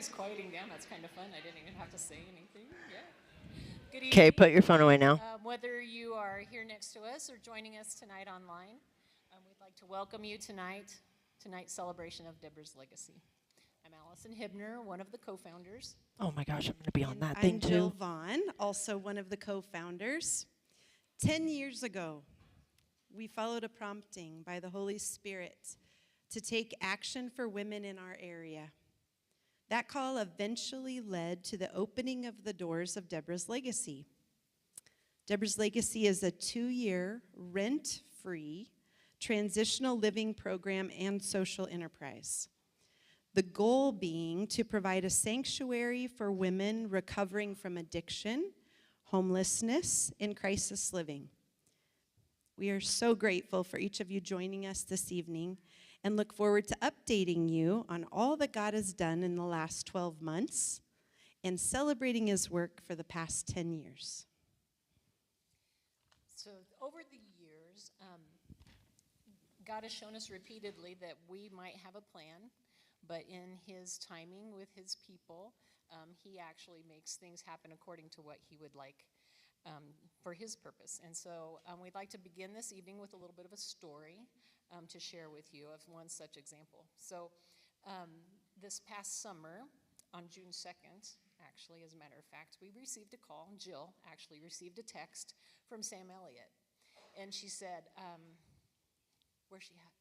everybody's quieting down. That's kind of fun. I didn't even have to say anything. Yeah. Good Okay, evening. put your phone away now. Whether you are here next to us or joining us tonight online, we'd like to welcome you tonight's celebration of Deborah's legacy. I'm Allison Hibner, one of the co-founders. Oh my gosh, I'm going to be on And that thing I'm too. Jill Vaughn, also one of the co-founders. 10 years ago, we followed a prompting by the Holy Spirit to take action for women in our area. That call eventually led to the opening of the doors of Deborah's Legacy. Deborah's Legacy is a 2-year, rent-free, transitional living program and social enterprise. The goal being to provide a sanctuary for women recovering from addiction, homelessness, and crisis living. We are so grateful for each of you joining us this evening and look forward to updating you on all that God has done in the last 12 months and celebrating his work for the past 10 years. So over the years, God has shown us repeatedly that we might have a plan, but in his timing with his people, he actually makes things happen according to what he would like for his purpose. And so we'd like to begin this evening with a little bit of a story to share with you of one such example. So this past summer, on June 2nd, actually, as a matter of fact, we received a call. Jill actually received a text from Sam Elliott. And she said, where's she at?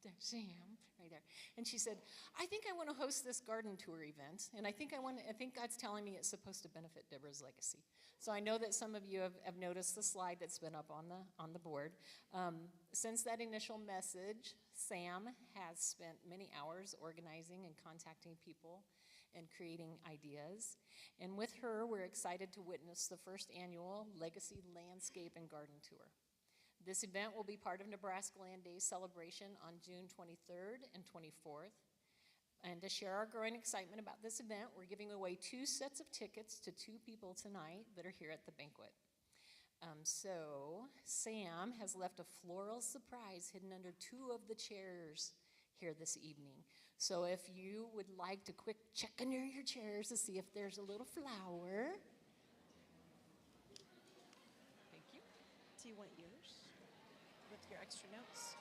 There's Sam, right there. And she said, I think I want to host this garden tour event, and I think God's telling me it's supposed to benefit Deborah's legacy. So I know that some of you have noticed the slide that's been up on the board. Since that initial message, Sam has spent many hours organizing and contacting people and creating ideas. And with her, we're excited to witness the first annual Legacy Landscape and Garden Tour. This event will be part of Nebraska Land Day celebration on June 23rd and 24th. And to share our growing excitement about this event, we're giving away 2 sets of tickets to 2 people tonight that are here at the banquet. So Sam has left a floral surprise hidden under 2 of the chairs here this evening. So if you would like to quick check under your chairs to see if there's a little flower. Thank you. Do you want yours? With your extra notes?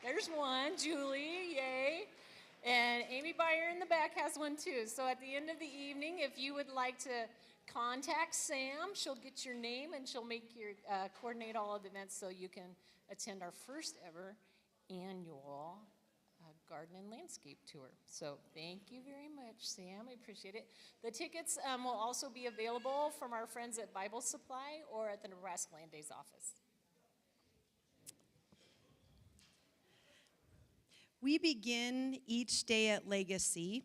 There's one, Julie, yay. And Amy Byer in the back has one too. So at the end of the evening, if you would like to contact Sam, she'll get your name and she'll make your coordinate all of the events so you can attend our first ever annual garden and landscape tour. So thank you very much, Sam. I appreciate it. The tickets will also be available from our friends at Bible Supply or at the Nebraska Land Days office. We begin each day at Legacy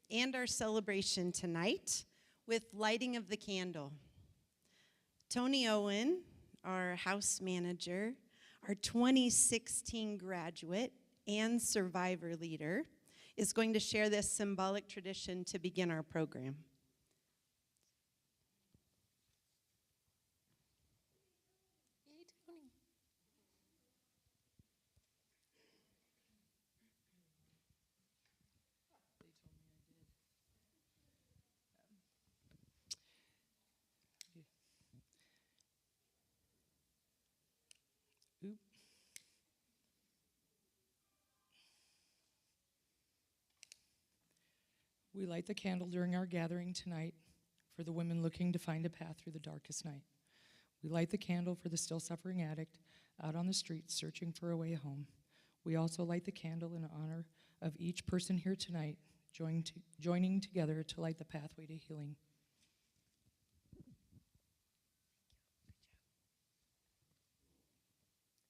and our celebration tonight with lighting of the candle. Tony Owen, our house manager, our 2016 graduate and survivor leader, is going to share this symbolic tradition to begin our program. Yay, Tony. We light the candle during our gathering tonight for the women looking to find a path through the darkest night. We light the candle for the still suffering addict out on the streets searching for a way home. We also light the candle in honor of each person here tonight joining together to light the pathway to healing.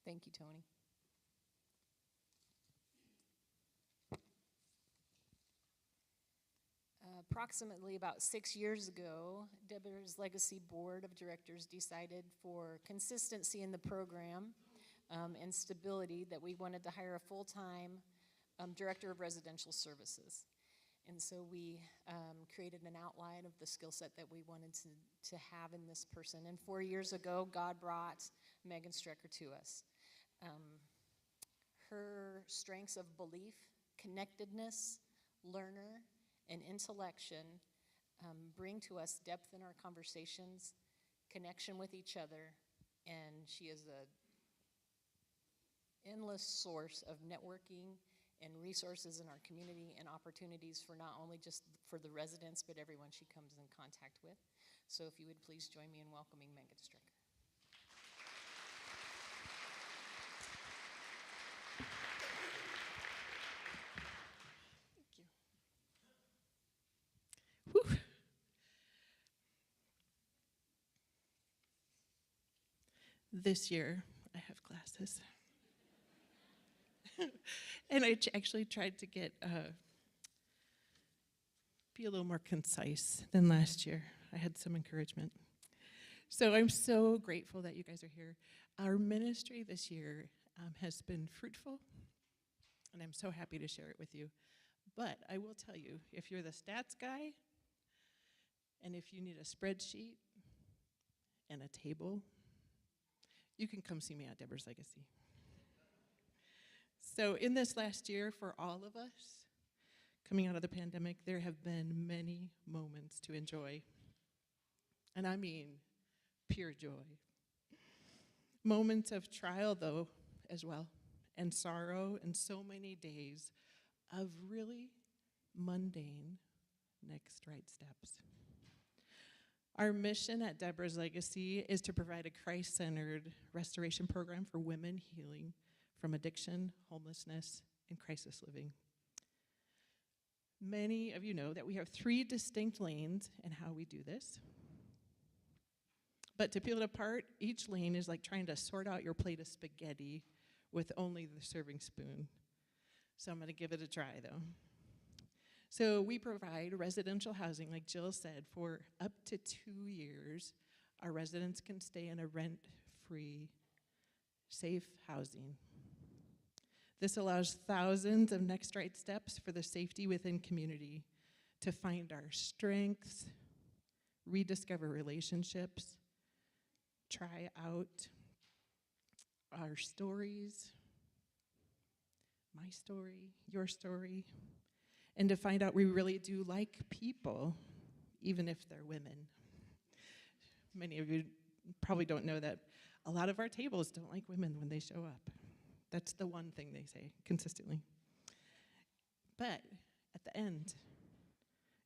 Thank you, Tony. Approximately about 6 years ago, Deborah's Legacy Board of Directors decided for consistency in the program and stability that we wanted to hire a full-time director of residential services. And so we created an outline of the skill set that we wanted to have in this person. And 4 years ago, God brought Megan Strecker to us. her strengths of belief, connectedness, learner, and intellection bring to us depth in our conversations, connection with each other, and she is a endless source of networking and resources in our community and opportunities for not only just for the residents, but everyone she comes in contact with. So if you would please join me in welcoming Megan Stricker. Whew. This year, I have classes. And I actually tried to be a little more concise than last year. I had some encouragement. So I'm so grateful that you guys are here. Our ministry this year has been fruitful, and I'm so happy to share it with you. But I will tell you, if you're the stats guy, and if you need a spreadsheet and a table, you can come see me at Deborah's Legacy. So in this last year, for all of us, coming out of the pandemic, there have been many moments to enjoy. And I mean pure joy. Moments of trial, though, as well, and sorrow, and so many days of really mundane next right steps. Our mission at Deborah's Legacy is to provide a Christ-centered restoration program for women healing from addiction, homelessness, and crisis living. Many of you know that we have 3 distinct lanes in how we do this. But to peel it apart, each lane is like trying to sort out your plate of spaghetti with only the serving spoon. So I'm going to give it a try, though. So we provide residential housing, like Jill said, for up to 2 years. Our residents can stay in a rent-free, safe housing. This allows thousands of next right steps for the safety within community to find our strengths, rediscover relationships, try out our stories, my story, your story, and to find out we really do like people, even if they're women. Many of you probably don't know that a lot of our tables don't like women when they show up. That's the one thing they say consistently. But at the end,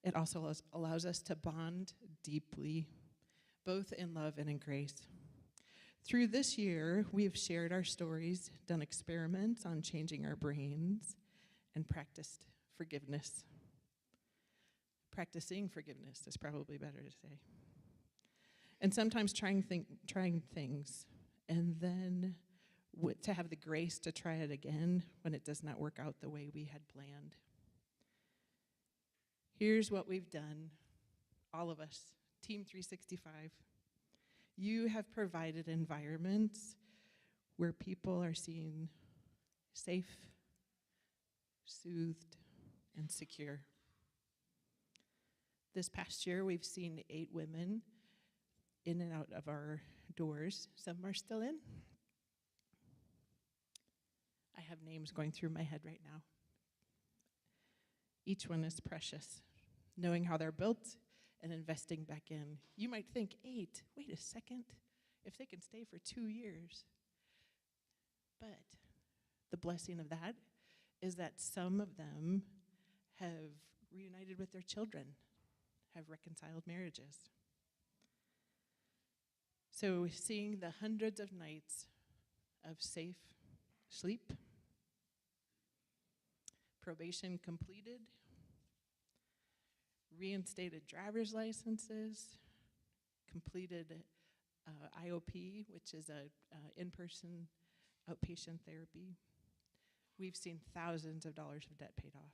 it also allows us to bond deeply, both in love and in grace. Through this year, we've shared our stories, done experiments on changing our brains, and practiced forgiveness. Practicing forgiveness is probably better to say. And sometimes trying things, and then to have the grace to try it again when it does not work out the way we had planned. Here's what we've done, all of us, Team 365. You have provided environments where people are seen safe, soothed, and secure. This past year, we've seen 8 women in and out of our doors. Some are still in. I have names going through my head right now. Each one is precious, knowing how they're built and investing back in. You might think, 8, wait a second, if they can stay for 2 years. But the blessing of that is that some of them have reunited with their children, have reconciled marriages. So seeing the hundreds of nights of safe sleep, probation completed, reinstated driver's licenses, completed IOP, which is a in-person outpatient therapy. We've seen thousands of dollars of debt paid off.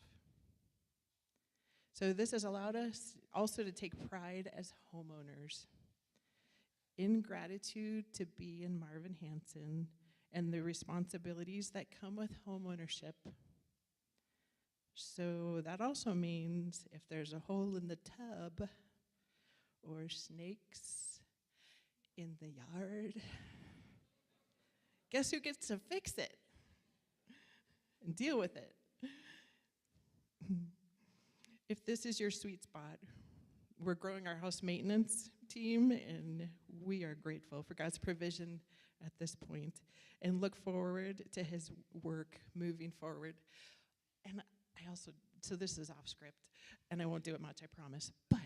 So this has allowed us also to take pride as homeowners in gratitude to be in Marvin Hanson and the responsibilities that come with homeownership. So that also means if there's a hole in the tub or snakes in the yard, guess who gets to fix it? and deal with it. If this is your sweet spot, we're growing our house maintenance team, and we are grateful for God's provision at this point and look forward to his work moving forward. And I also, so this is off script, and I won't do it much, I promise, but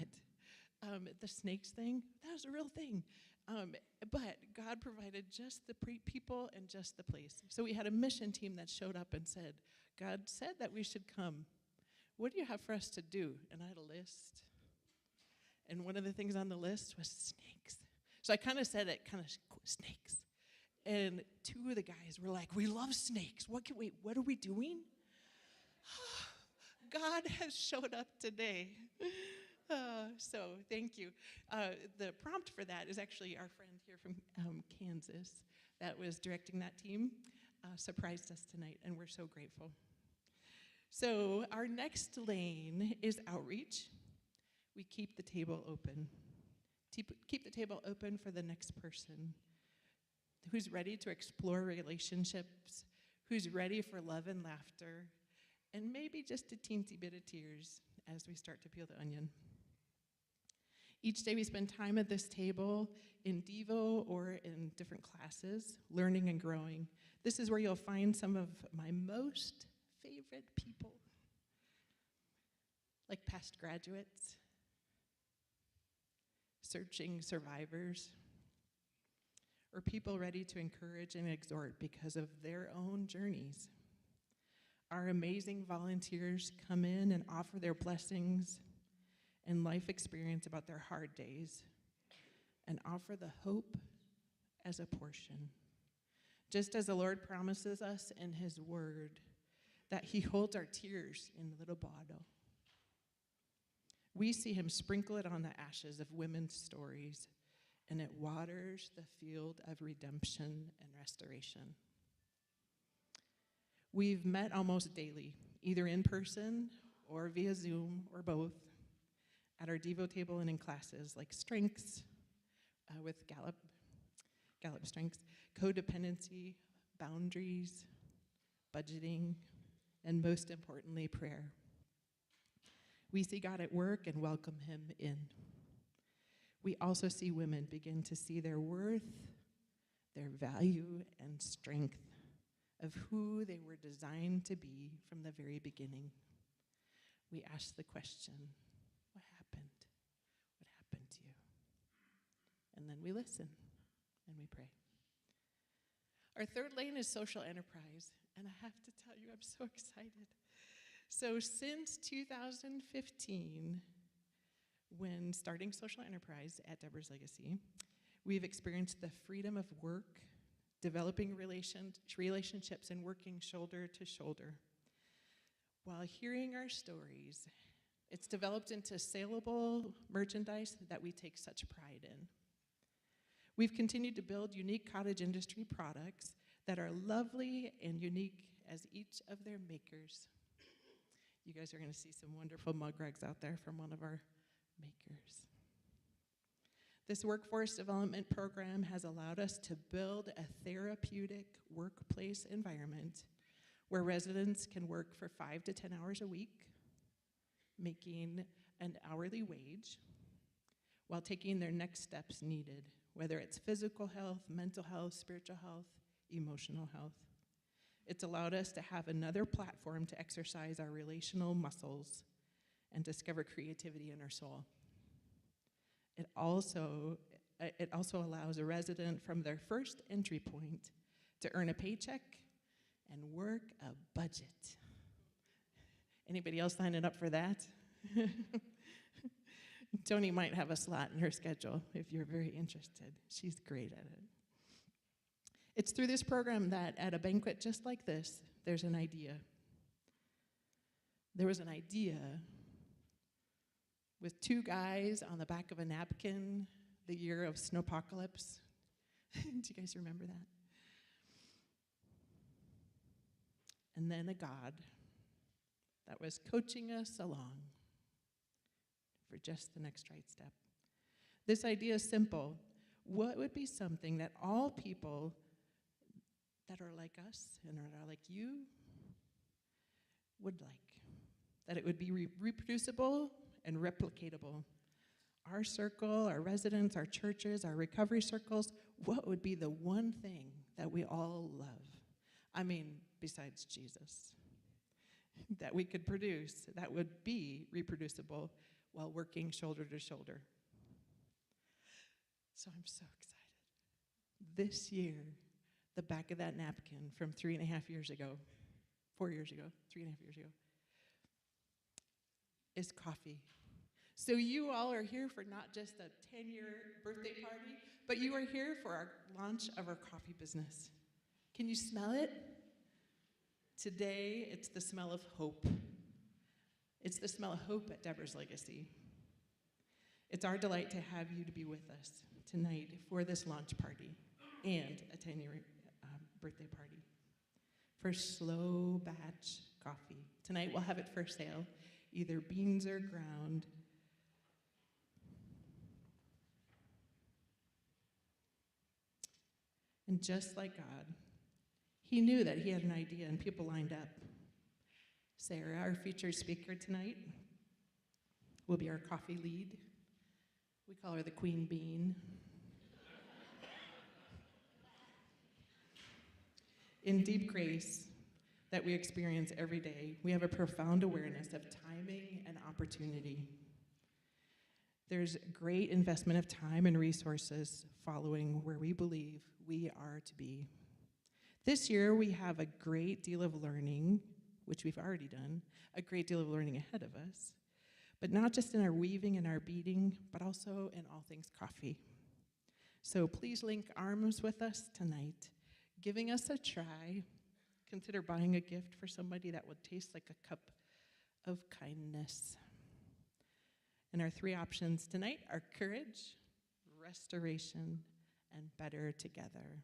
the snakes thing, that was a real thing. But God provided just the people and just the place. So we had a mission team that showed up and said, God said that we should come. What do you have for us to do? And I had a list. And one of the things on the list was snakes. So I kind of said it, snakes. And two of the guys were like, we love snakes. What are we doing? God has showed up today. So thank you. The prompt for that is actually our friend here from Kansas that was directing that team, surprised us tonight, and we're so grateful. So our next lane is outreach. We keep the table open. Keep the table open for the next person who's ready to explore relationships, who's ready for love and laughter, and maybe just a teensy bit of tears as we start to peel the onion. Each day we spend time at this table in Devo or in different classes, learning and growing. This is where you'll find some of my most favorite people, like past graduates, searching survivors, or people ready to encourage and exhort because of their own journeys. Our amazing volunteers come in and offer their blessings and life experience about their hard days and offer the hope as a portion. Just as the Lord promises us in his word that he holds our tears in a little bottle. We see him sprinkle it on the ashes of women's stories, and it waters the field of redemption and restoration. We've met almost daily, either in person or via Zoom or both, at our Devo table and in classes like Strengths with Gallup Strengths, Codependency, Boundaries, Budgeting, and most importantly, prayer. We see God at work and welcome him in. We also see women begin to see their worth, their value, and strength of who they were designed to be from the very beginning. We ask the question, what happened? What happened to you? And then we listen and we pray. Our third lane is social enterprise, and I have to tell you, I'm so excited. So since 2015, when starting social enterprise at Deborah's Legacy, we've experienced the freedom of work, developing relationships, and working shoulder to shoulder. While hearing our stories, it's developed into saleable merchandise that we take such pride in. We've continued to build unique cottage industry products that are lovely and unique as each of their makers. You guys are going to see some wonderful mug rugs out there from one of our makers. This workforce development program has allowed us to build a therapeutic workplace environment where residents can work for 5 to 10 hours a week, making an hourly wage, while taking their next steps needed, whether it's physical health, mental health, spiritual health, emotional health. It's allowed us to have another platform to exercise our relational muscles and discover creativity in our soul. It also allows a resident from their first entry point to earn a paycheck and work a budget. Anybody else signing up for that? Tony might have a slot in her schedule if you're very interested. She's great at it. It's through this program that at a banquet just like this, there's an idea. There was an idea with 2 guys on the back of a napkin the year of snowpocalypse. Do you guys remember that? And then a God that was coaching us along for just the next right step. This idea is simple. What would be something that all people that are like us and are like you would like. That it would be reproducible and replicatable. Our circle, our residents, our churches, our recovery circles, what would be the one thing that we all love? I mean, besides Jesus, that we could produce, that would be reproducible while working shoulder to shoulder. So I'm so excited. This year, the back of that napkin from 3.5 years ago, 4 years ago, 3.5 years ago, is coffee. So you all are here for not just a 10-year birthday party, but you are here for our launch of our coffee business. Can you smell it? Today, it's the smell of hope. It's the smell of hope at Deborah's Legacy. It's our delight to have you to be with us tonight for this launch party and a 10-year birthday party for slow batch coffee. Tonight, we'll have it for sale, either beans or ground. And just like God, he knew that he had an idea and people lined up. Sarah, our featured speaker tonight, will be our coffee lead. We call her the Queen Bean. In deep grace that we experience every day, we have a profound awareness of timing and opportunity. There's great investment of time and resources following where we believe we are to be. This year, we have a great deal of learning, which we've already done, a great deal of learning ahead of us, but not just in our weaving and our beading, but also in all things coffee. So please link arms with us tonight, giving us a try. Consider buying a gift for somebody that would taste like a cup of kindness. And our 3 options tonight are courage, restoration, and better together.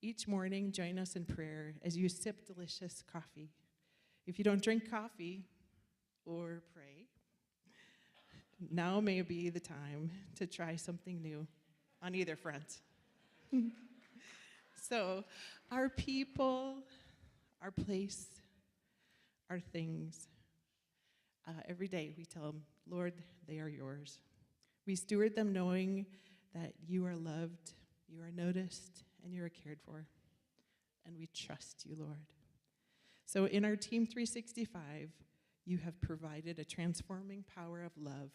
Each morning, join us in prayer as you sip delicious coffee. If you don't drink coffee or pray, now may be the time to try something new on either front. So, our people, our place, our things, every day we tell them, Lord, they are yours. We steward them knowing that you are loved, you are noticed, and you are cared for. And we trust you, Lord. So in our Team 365, you have provided a transforming power of love.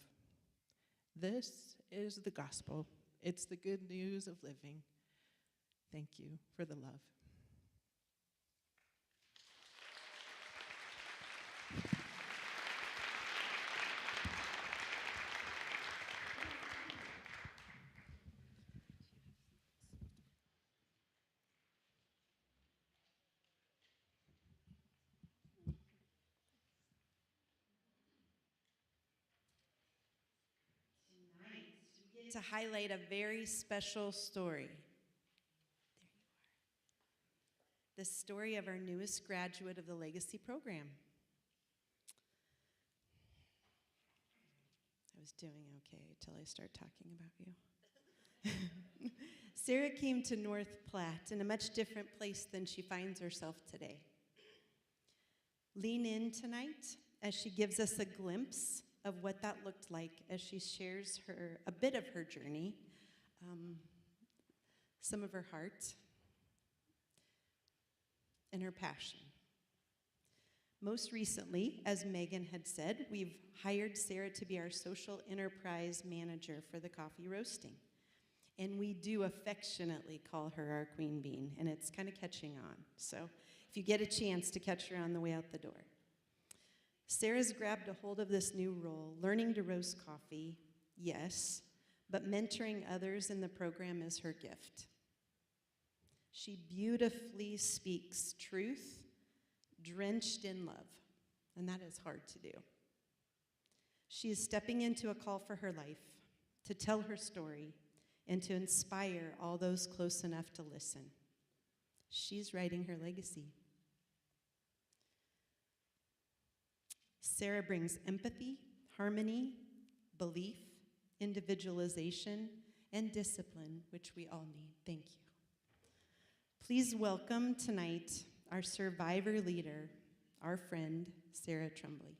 This is the gospel. It's the good news of living. Thank you for the love. To highlight a very special story. The story of our newest graduate of the Legacy program. I was doing okay till I start talking about you. Sarah came to North Platte in a much different place than she finds herself today. Lean in tonight as she gives us a glimpse of what that looked like as she shares a bit of her journey, some of her heart, and her passion. Most recently, as Megan had said, we've hired Sarah to be our social enterprise manager for the coffee roasting. And we do affectionately call her our Queen Bean, and it's kind of catching on. So if you get a chance to catch her on the way out the door. Sarah's grabbed a hold of this new role, learning to roast coffee, yes, but mentoring others in the program is her gift. She beautifully speaks truth, drenched in love, and that is hard to do. She is stepping into a call for her life, to tell her story, and to inspire all those close enough to listen. She's writing her legacy. Sarah brings empathy, harmony, belief, individualization, and discipline, which we all need. Thank you. Please welcome tonight our survivor leader, our friend, Sarah Tremblay.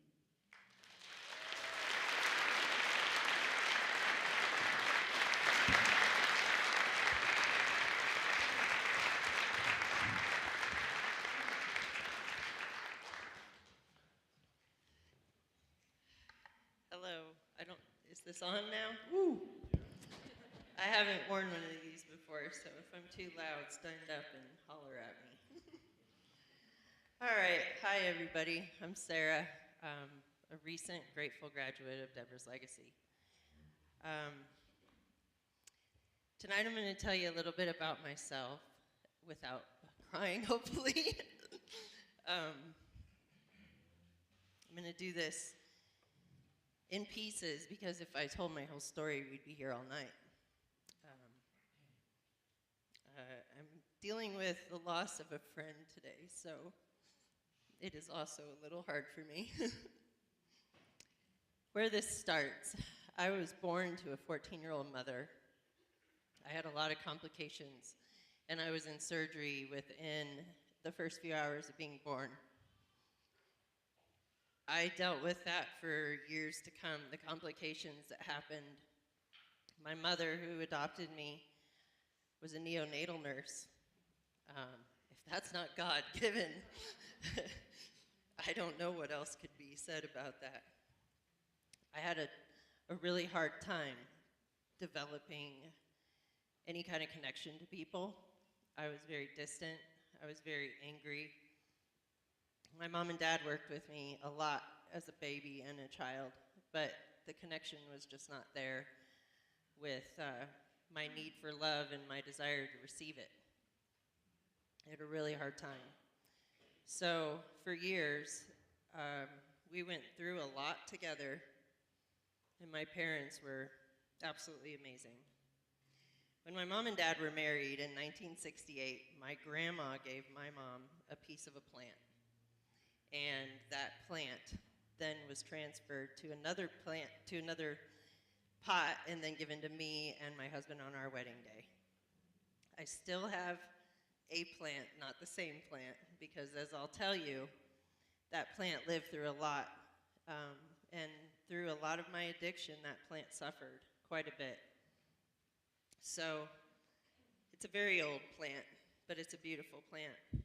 Hello. Is this on now? Woo! I haven't worn one of these before, so if I'm too loud, stand up and holler at me. All right. Hi, everybody. I'm Sarah, a recent grateful graduate of Deborah's Legacy. Tonight I'm going to tell you a little bit about myself without crying, hopefully. I'm going to do this in pieces because if I told my whole story, we'd be here all night. I'm dealing with the loss of a friend today, so it is also a little hard for me. Where this starts, I was born to a 14-year-old mother. I had a lot of complications, and I was in surgery within the first few hours of being born. I dealt with that for years to come, the complications that happened. My mother, who adopted me, was a neonatal nurse. If that's not God-given, I don't know what else could be said about that. I had a really hard time developing any kind of connection to people. I was very distant. I was very angry. My mom and dad worked with me a lot as a baby and a child, but the connection was just not there with my need for love and my desire to receive it. I had a really hard time. So for years, we went through a lot together, and my parents were absolutely amazing. When my mom and dad were married in 1968, my grandma gave my mom a piece of a plant. And that plant then was transferred to another plant, to another pot, and then given to me and my husband on our wedding day. I still have a plant, not the same plant, because as I'll tell you, that plant lived through a lot. And through a lot of my addiction, that plant suffered quite a bit. So it's a very old plant, but it's a beautiful plant.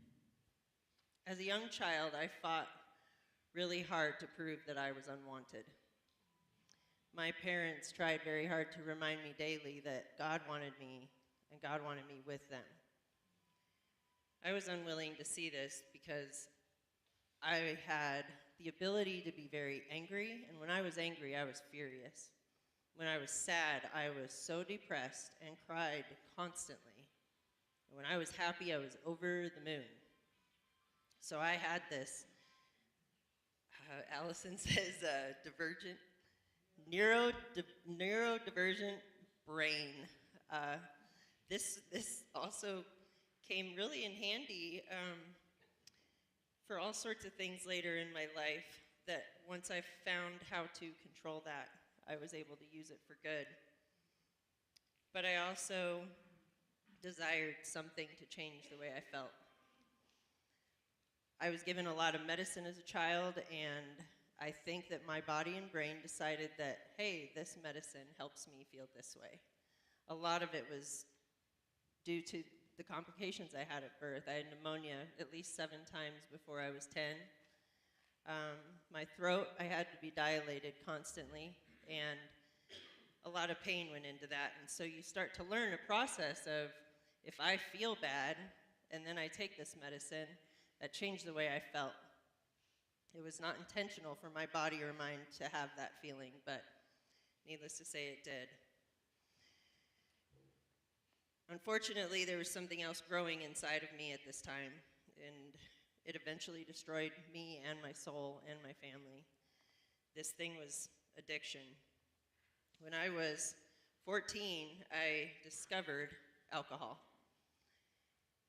As a young child, I fought really hard to prove that I was unwanted. My parents tried very hard to remind me daily that God wanted me, and God wanted me with them. I was unwilling to see this because I had the ability to be very angry, and when I was angry, I was furious. When I was sad, I was so depressed and cried constantly. And when I was happy, I was over the moon. So I had this, Allison says, divergent, neurodivergent brain. This also came really in handy for all sorts of things later in my life, that once I found how to control that, I was able to use it for good. But I also desired something to change the way I felt. I was given a lot of medicine as a child, and I think that my body and brain decided that, hey, this medicine helps me feel this way. A lot of it was due to the complications I had at birth. I had pneumonia at least 7 times before I was 10. My throat, I had to be dilated constantly, and a lot of pain went into that. And so you start to learn a process of, if I feel bad, and then I take this medicine, that changed the way I felt. It was not intentional for my body or mind to have that feeling, but needless to say, it did. Unfortunately, there was something else growing inside of me at this time, and it eventually destroyed me and my soul and my family. This thing was addiction. When I was 14, I discovered alcohol.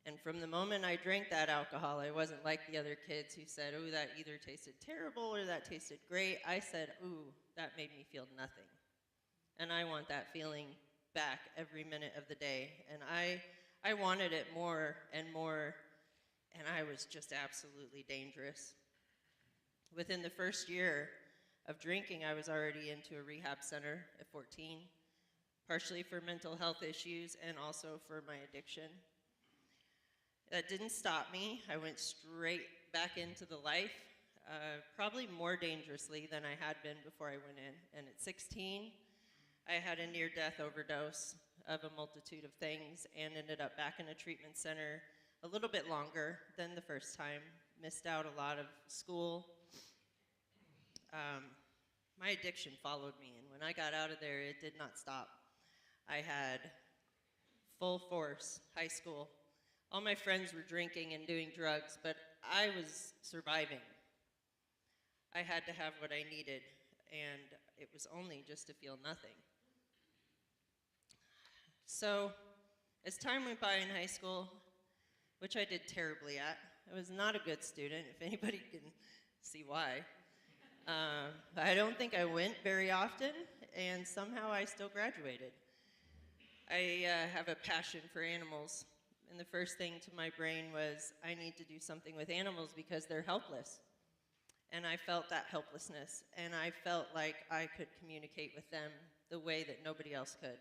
And from the moment I drank that alcohol, I wasn't like the other kids who said, "Ooh, that either tasted terrible or that tasted great." I said, "Ooh, that made me feel nothing." And I want that feeling back every minute of the day. And I wanted it more and more and I was just absolutely dangerous. Within the first year of drinking, I was already into a rehab center at 14, partially for mental health issues and also for my addiction. That didn't stop me. I went straight back into the life, probably more dangerously than I had been before I went in. And at 16, I had a near-death overdose of a multitude of things and ended up back in a treatment center a little bit longer than the first time. Missed out a lot of school. My addiction followed me, and when I got out of there, it did not stop. I had full force high school. All my friends were drinking and doing drugs, but I was surviving. I had to have what I needed, and it was only just to feel nothing. So, as time went by in high school, which I did terribly at, I was not a good student, if anybody can see why. I don't think I went very often, and somehow I still graduated. I have a passion for animals, and the first thing to my brain was, I need to do something with animals because they're helpless. And I felt that helplessness, and I felt like I could communicate with them the way that nobody else could.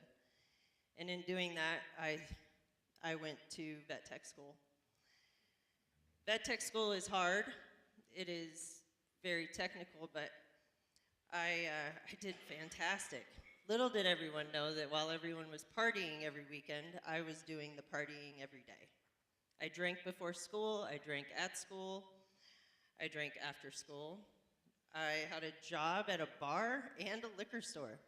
And in doing that, I went to vet tech school. Vet tech school is hard. It is very technical, but I did fantastic. Little did everyone know that while everyone was partying every weekend, I was doing the partying every day. I drank before school, I drank at school, I drank after school. I had a job at a bar and a liquor store.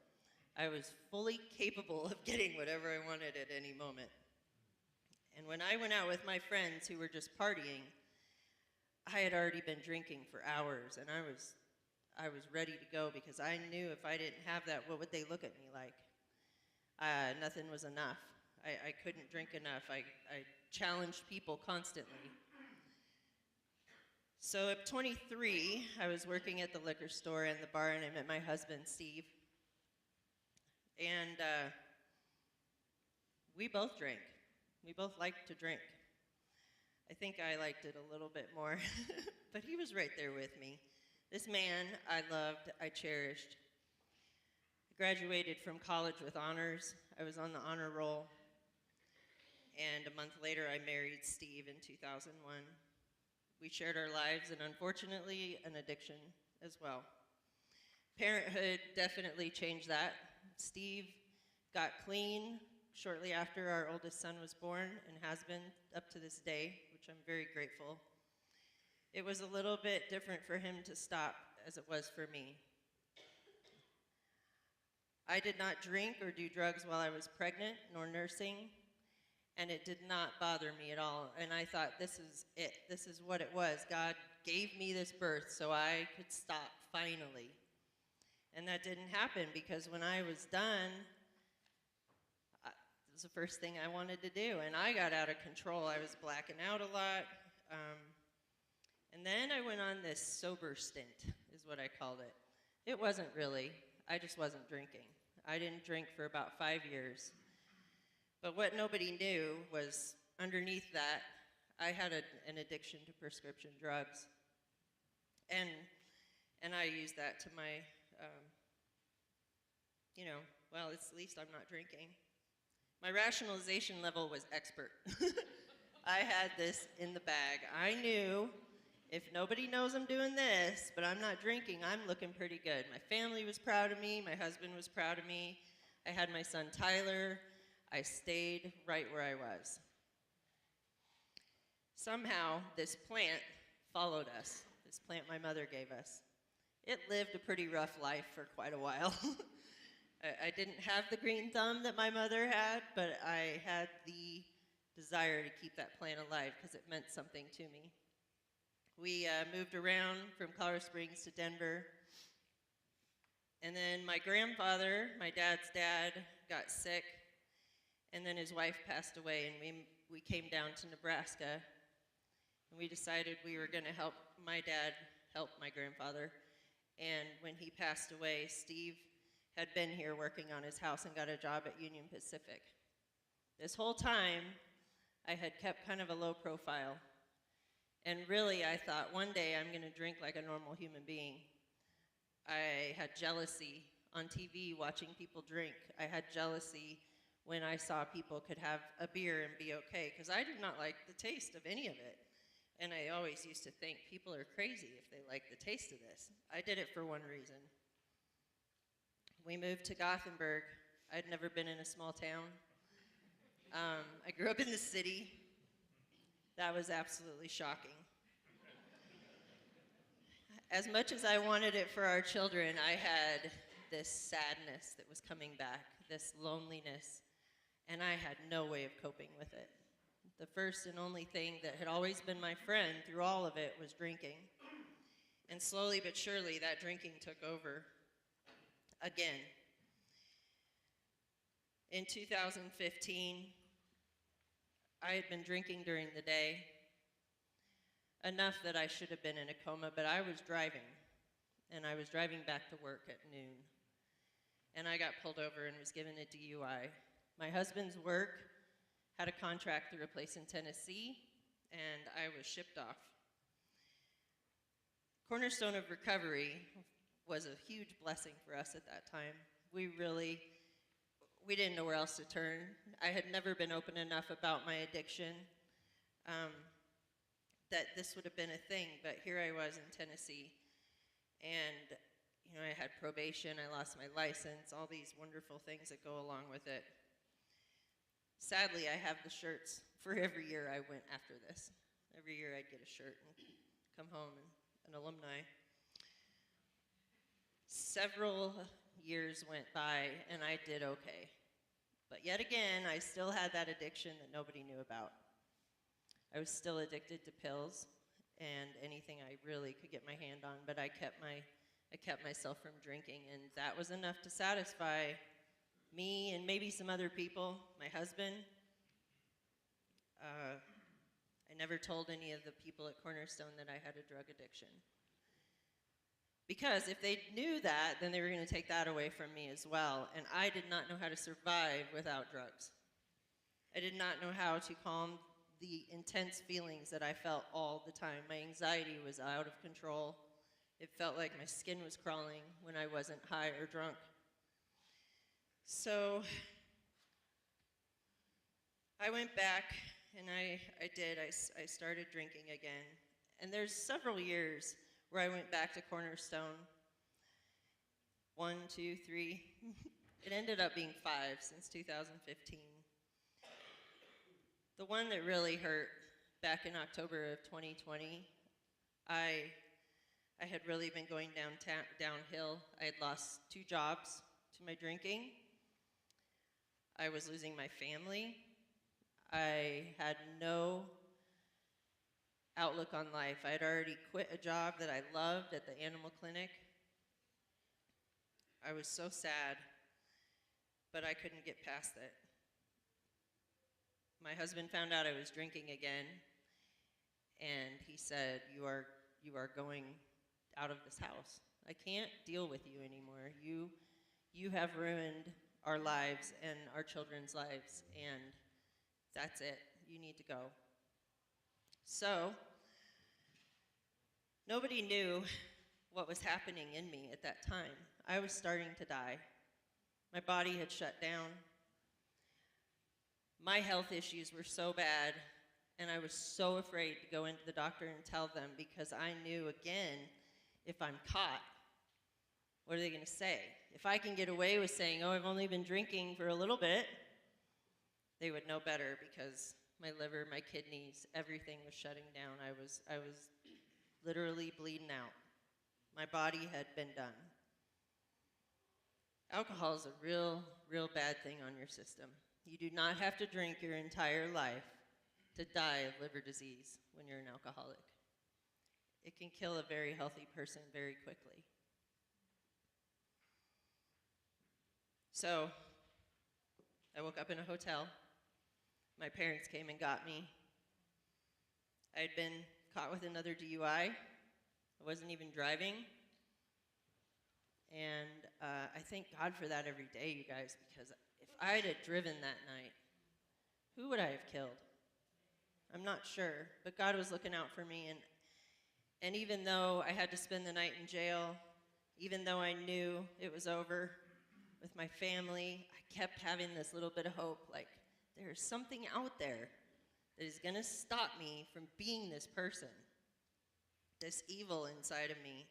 I was fully capable of getting whatever I wanted at any moment. And when I went out with my friends who were just partying, I had already been drinking for hours, and I was ready to go because I knew if I didn't have that, what would they look at me like? Nothing was enough. I couldn't drink enough. I challenged people constantly. So at 23, I was working at the liquor store and the bar, and I met my husband, Steve. And we both drank. We both liked to drink. I think I liked it a little bit more, but he was right there with me. This man I loved, I cherished. I graduated from college with honors. I was on the honor roll. And a month later, I married Steve in 2001. We shared our lives and, unfortunately, an addiction as well. Parenthood definitely changed that. Steve got clean shortly after our oldest son was born and has been up to this day, which I'm very grateful. It was a little bit different for him to stop as it was for me. I did not drink or do drugs while I was pregnant nor nursing, and it did not bother me at all. And I thought, this is it. This is what it was. God gave me this birth so I could stop finally. And that didn't happen because when I was done, it was the first thing I wanted to do, and I got out of control. I was blacking out a lot. And then I went on this sober stint, is what I called it. It wasn't really. I just wasn't drinking. I didn't drink for about 5 years. But what nobody knew was underneath that, I had an addiction to prescription drugs. And I used that to my, well, at least I'm not drinking. My rationalization level was expert. I had this in the bag. I knew if nobody knows I'm doing this, but I'm not drinking, I'm looking pretty good. My family was proud of me. My husband was proud of me. I had my son Tyler. I stayed right where I was. Somehow, this plant followed us, this plant my mother gave us. It lived a pretty rough life for quite a while. I didn't have the green thumb that my mother had, but I had the desire to keep that plant alive because it meant something to me. We moved around from Colorado Springs to Denver. And then my grandfather, my dad's dad, got sick. And then his wife passed away, and we came down to Nebraska. And we decided we were going to help my dad help my grandfather. And when he passed away, Steve had been here working on his house and got a job at Union Pacific. This whole time, I had kept kind of a low profile. And really, I thought one day I'm going to drink like a normal human being. I had jealousy on TV watching people drink. I had jealousy when I saw people could have a beer and be okay, because I did not like the taste of any of it. And I always used to think people are crazy if they like the taste of this. I did it for one reason. We moved to Gothenburg. I'd never been in a small town. I grew up in the city. That was absolutely shocking. As much as I wanted it for our children, I had this sadness that was coming back, this loneliness, and I had no way of coping with it. The first and only thing that had always been my friend through all of it was drinking. And slowly but surely, that drinking took over again. In 2015, I had been drinking during the day, enough that I should have been in a coma, but I was driving, and I was driving back to work at noon. And I got pulled over and was given a DUI. My husband's work had a contract through a place in Tennessee, and I was shipped off. Cornerstone of Recovery was a huge blessing for us at that time. We didn't know where else to turn. I had never been open enough about my addiction that this would have been a thing, but here I was in Tennessee, and I had probation, I lost my license, all these wonderful things that go along with it. Sadly, I have the shirts for every year I went after this. Every year I'd get a shirt and come home and an alumni. Several years went by and I did okay. But yet again, I still had that addiction that nobody knew about. I was still addicted to pills and anything I really could get my hand on, but I kept myself from drinking, and that was enough to satisfy me and maybe some other people, my husband. I never told any of the people at Cornerstone that I had a drug addiction. Because if they knew that, then they were going to take that away from me as well, and I did not know how to survive without drugs. I did not know how to calm the intense feelings that I felt all the time. My anxiety was out of control. It felt like my skin was crawling when I wasn't high or drunk. So I went back and I started drinking again. And there's several years where I went back to Cornerstone. 1, 2, 3. It ended up being 5 since 2015. The one that really hurt back in October of 2020, I had really been going downhill. I had lost 2 jobs to my drinking. I was losing my family. I had no outlook on life. I had already quit a job that I loved at the animal clinic. I was so sad, but I couldn't get past it. My husband found out I was drinking again, and he said, you are going out of this house. I can't deal with you anymore. You have ruined our lives and our children's lives, and that's it. You need to go. So, nobody knew what was happening in me at that time. I was starting to die. My body had shut down. My health issues were so bad, and I was so afraid to go into the doctor and tell them, because I knew, again, if I'm caught, what are they going to say? If I can get away with saying, oh, I've only been drinking for a little bit, they would know better, because my liver, my kidneys, everything was shutting down. I was literally bleeding out. My body had been done. Alcohol is a real, real bad thing on your system. You do not have to drink your entire life to die of liver disease when you're an alcoholic. It can kill a very healthy person very quickly. So, I woke up in a hotel. My parents came and got me. I had been caught with another DUI. I wasn't even driving. And I thank God for that every day, you guys, because if I'd have driven that night, who would I have killed? I'm not sure, but God was looking out for me. And even though I had to spend the night in jail, even though I knew it was over with my family, I kept having this little bit of hope, like there's something out there that is going to stop me from being this person, this evil inside of me.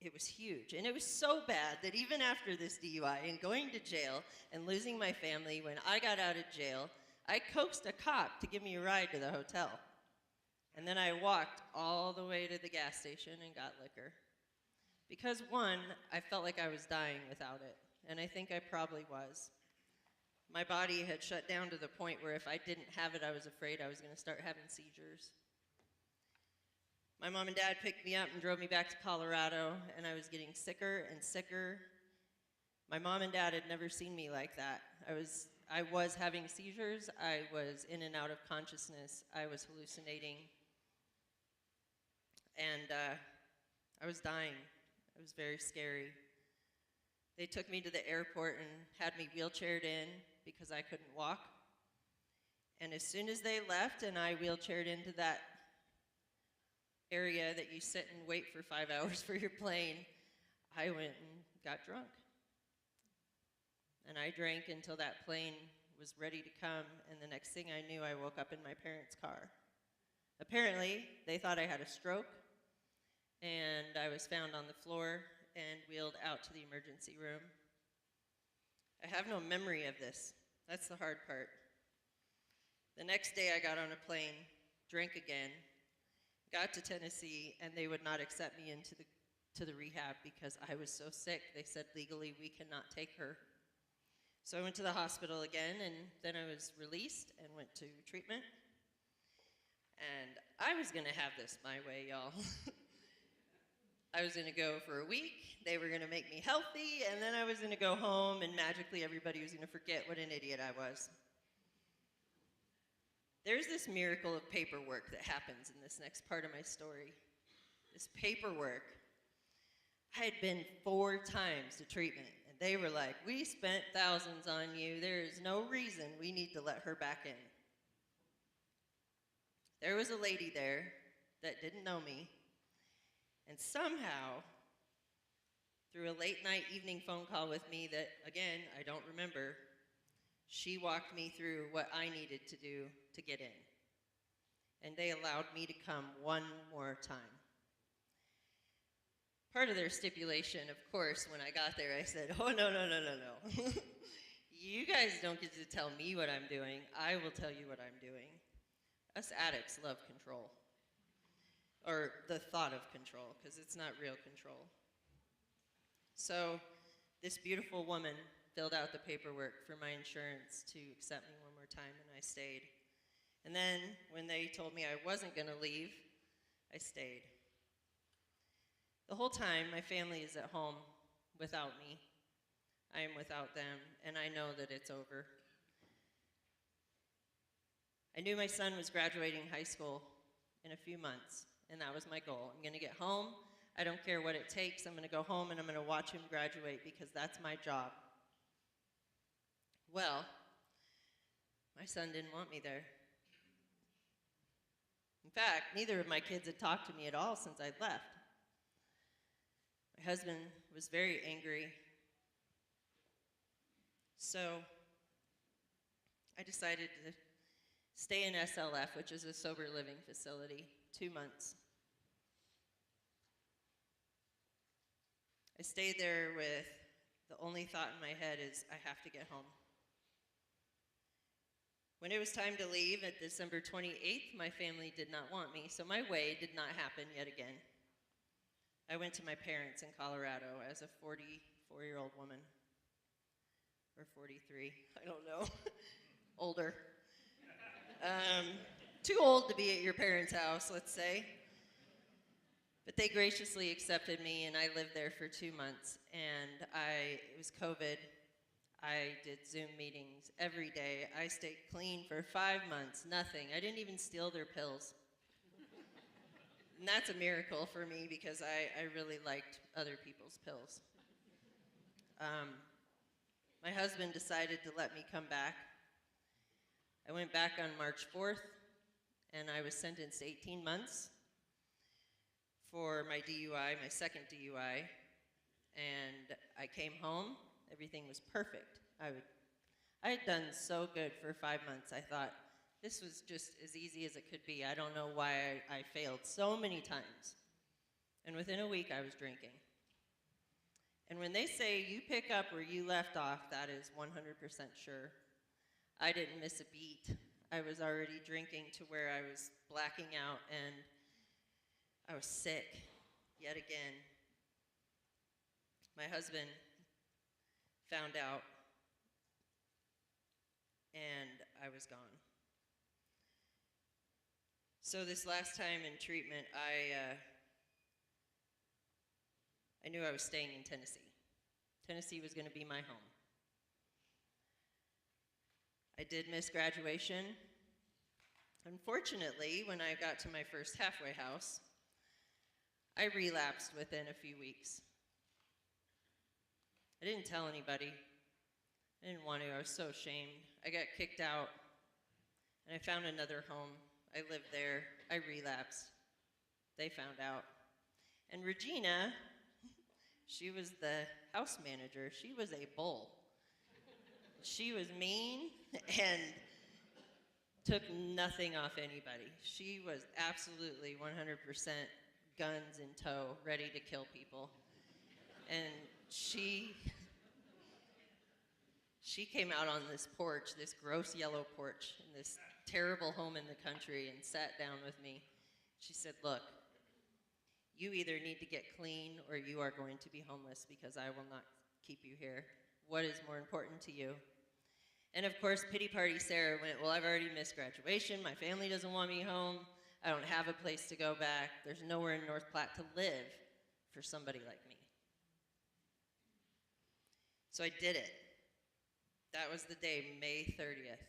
It was huge. And it was so bad that even after this DUI and going to jail and losing my family, when I got out of jail, I coaxed a cop to give me a ride to the hotel. And then I walked all the way to the gas station and got liquor. Because one, I felt like I was dying without it. And I think I probably was. My body had shut down to the point where if I didn't have it, I was afraid I was going to start having seizures. My mom and dad picked me up and drove me back to Colorado, and I was getting sicker and sicker. My mom and dad had never seen me like that. I was having seizures. I was in and out of consciousness. I was hallucinating. And I was dying. It was very scary. They took me to the airport and had me wheelchaired in because I couldn't walk. And as soon as they left and I wheelchaired into that area that you sit and wait for 5 hours for your plane, I went and got drunk. And I drank until that plane was ready to come, and the next thing I knew, I woke up in my parents' car. Apparently, they thought I had a stroke, and I was found on the floor and wheeled out to the emergency room. I have no memory of this. That's the hard part. The next day I got on a plane, drank again, got to Tennessee, and they would not accept me into the rehab because I was so sick. They said legally we cannot take her. So I went to the hospital again, and then I was released and went to treatment. And I was gonna have this my way, y'all. I was gonna go for a week, they were gonna make me healthy, and then I was gonna go home and magically everybody was gonna forget what an idiot I was. There's this miracle of paperwork that happens in this next part of my story. This paperwork. I had been 4 times to treatment, and they were like, we spent thousands on you, there is no reason we need to let her back in. There was a lady there that didn't know me, and somehow, through a late night evening phone call with me that, again, I don't remember, she walked me through what I needed to do to get in. And they allowed me to come one more time. Part of their stipulation, of course, when I got there, I said, oh, no. You guys don't get to tell me what I'm doing. I will tell you what I'm doing. Us addicts love control. Or the thought of control, because it's not real control. So this beautiful woman filled out the paperwork for my insurance to accept me one more time, and I stayed. And then when they told me I wasn't going to leave, I stayed. The whole time, my family is at home without me. I am without them, and I know that it's over. I knew my son was graduating high school in a few months, and that was my goal. I'm going to get home. I don't care what it takes. I'm going to go home, and I'm going to watch him graduate because that's my job. Well, my son didn't want me there. In fact, neither of my kids had talked to me at all since I'd left. My husband was very angry. So I decided to stay in SLF, which is a sober living facility, 2 months. I stayed there with the only thought in my head is I have to get home. When it was time to leave at December 28th, my family did not want me, so my way did not happen yet again. I went to my parents in Colorado as a 44-year-old woman, or 43, I don't know, older. Too old to be at your parents' house, let's say. But they graciously accepted me, and I lived there for 2 months, and it was COVID. I did Zoom meetings every day. I stayed clean for 5 months, nothing. I didn't even steal their pills. And that's a miracle for me because I really liked other people's pills. My husband decided to let me come back. I went back on March 4th, and I was sentenced to 18 months for my DUI, my second DUI, and I came home. Everything was perfect. I had done so good for 5 months. I thought, this was just as easy as it could be. I don't know why I failed so many times. And within a week, I was drinking. And when they say you pick up where you left off, that is 100% sure. I didn't miss a beat. I was already drinking to where I was blacking out, and I was sick yet again. My husband found out, and I was gone. So this last time in treatment, I knew I was staying in Tennessee. Tennessee was going to be my home. I did miss graduation. Unfortunately, when I got to my first halfway house, I relapsed within a few weeks. I didn't tell anybody. I didn't want to. I was so ashamed. I got kicked out, and I found another home. I lived there. I relapsed. They found out. And Regina, she was the house manager. She was a bull. She was mean and took nothing off anybody. She was absolutely 100% guns in tow, ready to kill people. And she came out on this porch, this gross yellow porch, in this terrible home in the country, and sat down with me. She said, look, you either need to get clean or you are going to be homeless, because I will not keep you here. What is more important to you? And of course, pity party Sarah went, well, I've already missed graduation. My family doesn't want me home. I don't have a place to go back. There's nowhere in North Platte to live for somebody like me. So I did it. That was the day, May 30th.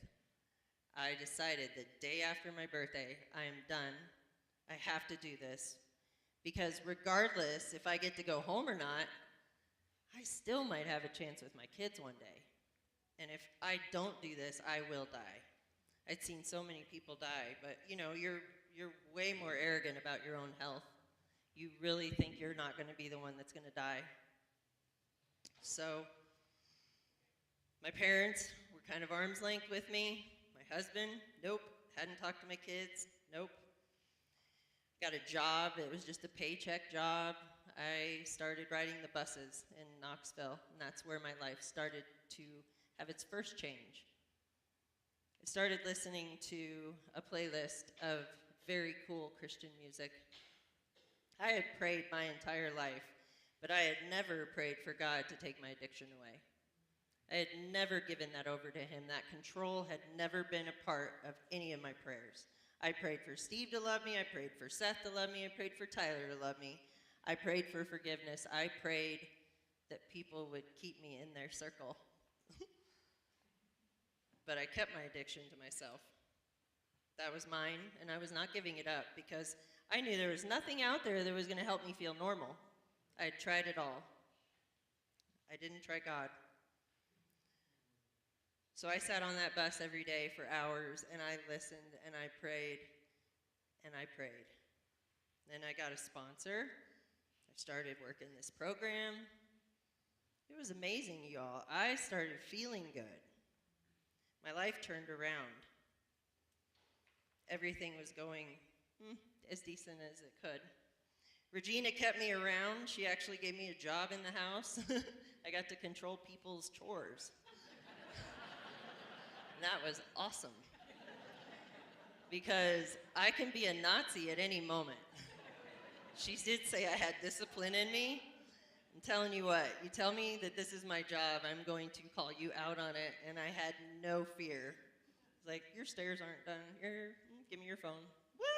I decided the day after my birthday, I am done. I have to do this. Because regardless if I get to go home or not, I still might have a chance with my kids one day. And if I don't do this, I will die. I'd seen so many people die, but you know, you're way more arrogant about your own health. You really think you're not going to be the one that's going to die. So my parents were kind of arm's length with me. My husband, nope. Hadn't talked to my kids, nope. Got a job. It was just a paycheck job. I started riding the buses in Knoxville, and that's where my life started to have its first change. I started listening to a playlist of very cool Christian music. I had prayed my entire life, but I had never prayed for God to take my addiction away. I had never given that over to him. That control had never been a part of any of my prayers. I prayed for Steve to love me. I prayed for Seth to love me. I prayed for Tyler to love me. I prayed for forgiveness. I prayed that people would keep me in their circle. But I kept my addiction to myself. That was mine, and I was not giving it up, because I knew there was nothing out there that was going to help me feel normal. I had tried it all. I didn't try God. So I sat on that bus every day for hours, and I listened, and I prayed, and I prayed. Then I got a sponsor. I started working this program. It was amazing, y'all. I started feeling good. My life turned around. Everything was going as decent as it could. Regina kept me around. She actually gave me a job in the house. I got to control people's chores. And that was awesome. Because I can be a Nazi at any moment. She did say I had discipline in me. I'm telling you what, you tell me that this is my job, I'm going to call you out on it, and I had no fear. It's like, your stairs aren't done. Give me your phone. What?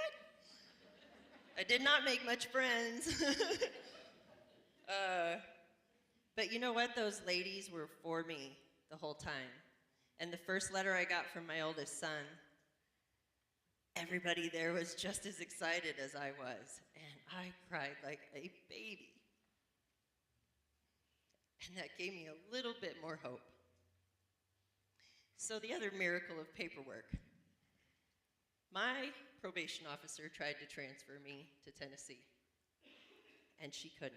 I did not make much friends. But you know what? Those ladies were for me the whole time. And the first letter I got from my oldest son, everybody there was just as excited as I was. And I cried like a baby. And that gave me a little bit more hope. So the other miracle of paperwork. My probation officer tried to transfer me to Tennessee, and she couldn't.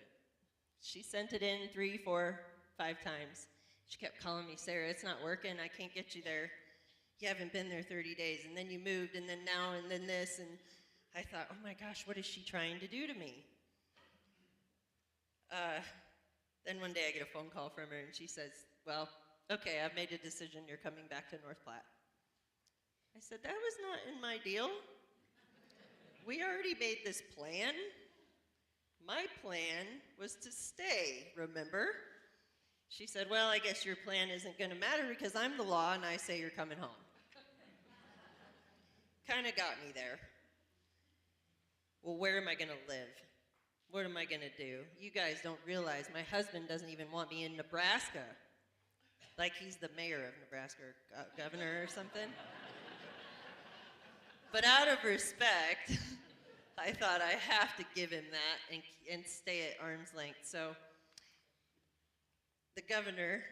She sent it in 3, 4, 5 times. She kept calling me, Sarah, it's not working. I can't get you there. You haven't been there 30 days, and then you moved, and then now, and then this. And I thought, oh my gosh, what is she trying to do to me? Then one day I get a phone call from her, and she says, well, okay, I've made a decision. You're coming back to North Platte. I said, that was not in my deal. We already made this plan. My plan was to stay, remember? She said, well, I guess your plan isn't going to matter because I'm the law and I say you're coming home. Kind of got me there. Well, where am I going to live? What am I going to do? You guys don't realize my husband doesn't even want me in Nebraska. Like he's the mayor of Nebraska or governor or something. But out of respect, I thought I have to give him that and stay at arm's length. So the governor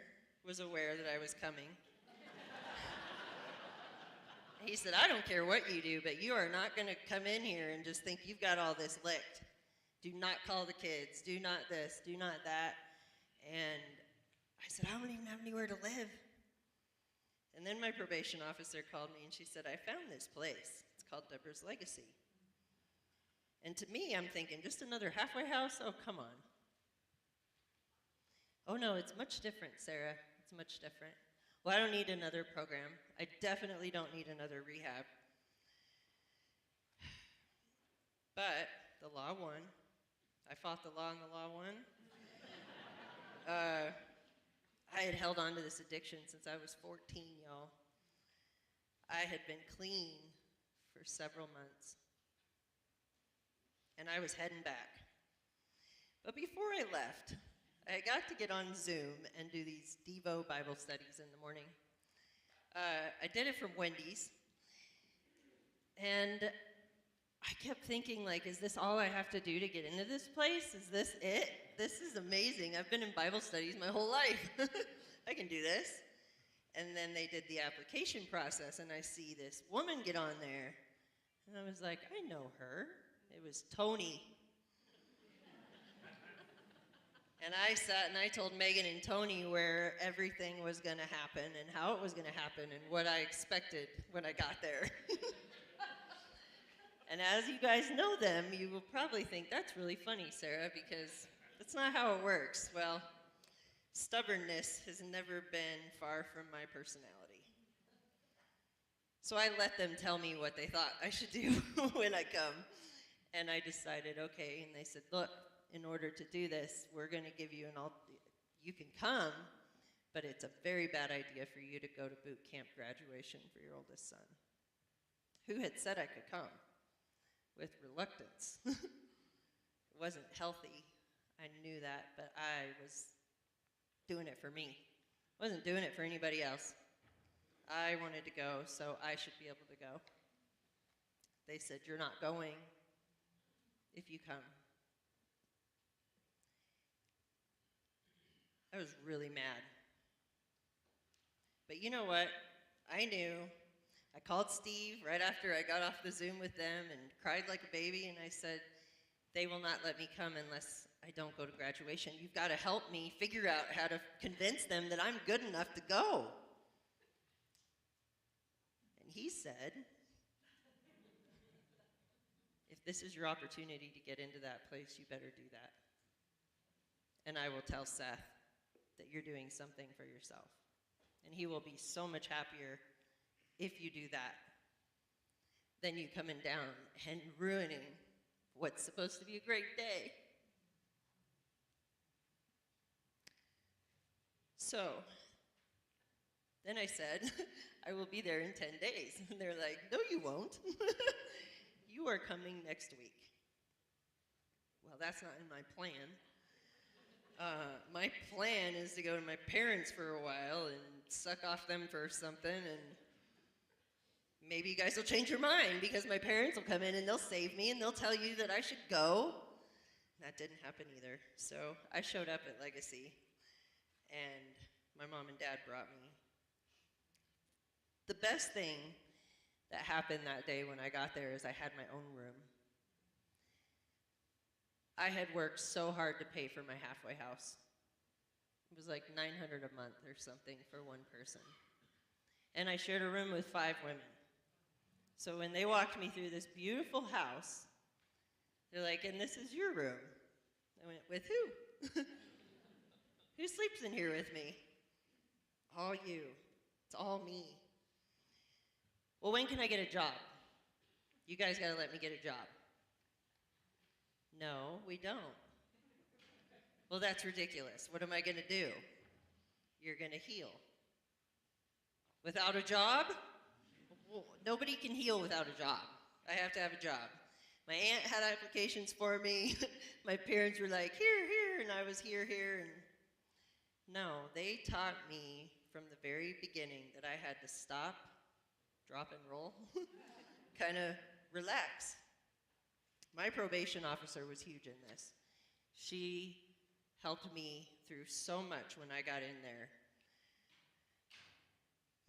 was aware that I was coming. He said, I don't care what you do, but you are not going to come in here and just think you've got all this licked. Do not call the kids. Do not this. Do not that. And I said, I don't even have anywhere to live. And then my probation officer called me and she said, I found this place. It's called Deborah's Legacy. And to me, I'm thinking, just another halfway house? Oh, come on. Oh, no, it's much different, Sarah. It's much different. Well, I don't need another program. I definitely don't need another rehab. But the law won. I fought the law and the law won. I had held on to this addiction since I was 14, y'all. I had been clean for several months. And I was heading back. But before I left, I got to get on Zoom and do these Devo Bible studies in the morning. I did it from Wendy's. And I kept thinking, like, is this all I have to do to get into this place? Is this it? This is amazing. I've been in Bible studies my whole life. I can do this. And then they did the application process, and I see this woman get on there. And I was like, I know her. It was Tony. And I sat and I told Megan and Tony where everything was going to happen and how it was going to happen and what I expected when I got there. And as you guys know them, you will probably think, that's really funny, Sarah, because that's not how it works. Well, stubbornness has never been far from my personality. So I let them tell me what they thought I should do when I come. And I decided, okay, and they said, look, in order to do this, we're going to give you you can come, but it's a very bad idea for you to go to boot camp graduation for your oldest son. Who had said I could come? With reluctance. It wasn't healthy. I knew that, but I was doing it for me. I wasn't doing it for anybody else. I wanted to go, so I should be able to go. They said, you're not going if you come. I was really mad. But you know what? I knew. I called Steve right after I got off the Zoom with them and cried like a baby, and I said, they will not let me come unless I don't go to graduation. You've got to help me figure out how to convince them that I'm good enough to go. And he said, if this is your opportunity to get into that place, you better do that. And I will tell Seth that you're doing something for yourself. And he will be so much happier if you do that than you coming down and ruining what's supposed to be a great day. So then I said, I will be there in 10 days. And they're like, no, you won't. You are coming next week. Well, that's not in my plan. My plan is to go to my parents for a while and suck off them for something, and maybe you guys will change your mind because my parents will come in and they'll save me and they'll tell you that I should go. That didn't happen either. So I showed up at Legacy, and my mom and dad brought me. The best thing that happened that day when I got there is I had my own room. I had worked so hard to pay for my halfway house. It was like $900 a month or something for one person. And I shared a room with 5 women. So when they walked me through this beautiful house, they're like, and this is your room. I went, with who? Who sleeps in here with me? All you. It's all me. Well, when can I get a job? You guys gotta let me get a job. No, we don't. Well, that's ridiculous. What am I gonna do? You're gonna heal. Without a job? Well, nobody can heal without a job. I have to have a job. My aunt had applications for me. My parents were like, here, and I was here, and no, they taught me from the very beginning that I had to stop, drop and roll, kind of relax. My probation officer was huge in this. She helped me through so much when I got in there.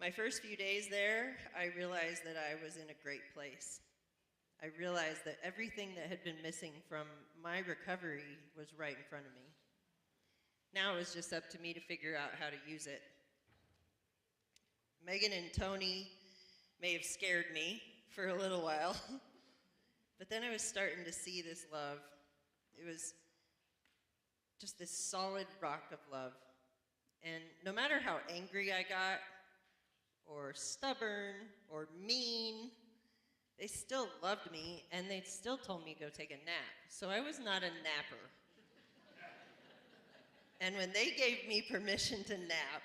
My first few days there, I realized that I was in a great place. I realized that everything that had been missing from my recovery was right in front of me. Now it was just up to me to figure out how to use it. Megan and Tony may have scared me for a little while, but then I was starting to see this love. It was just this solid rock of love. And no matter how angry I got, or stubborn, or mean, they still loved me, and they still told me to go take a nap. So I was not a napper. And when they gave me permission to nap,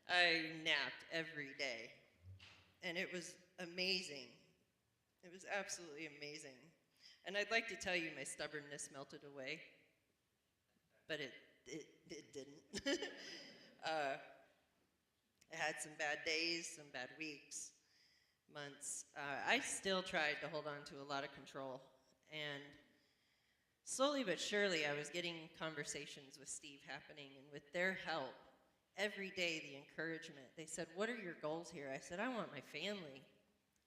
I napped every day. And it was amazing. It was absolutely amazing. And I'd like to tell you my stubbornness melted away, but it didn't. I had some bad days, some bad weeks, months. I still tried to hold on to a lot of control. And slowly but surely, I was getting conversations with Steve happening. And with their help, every day the encouragement, they said, what are your goals here? I said, I want my family.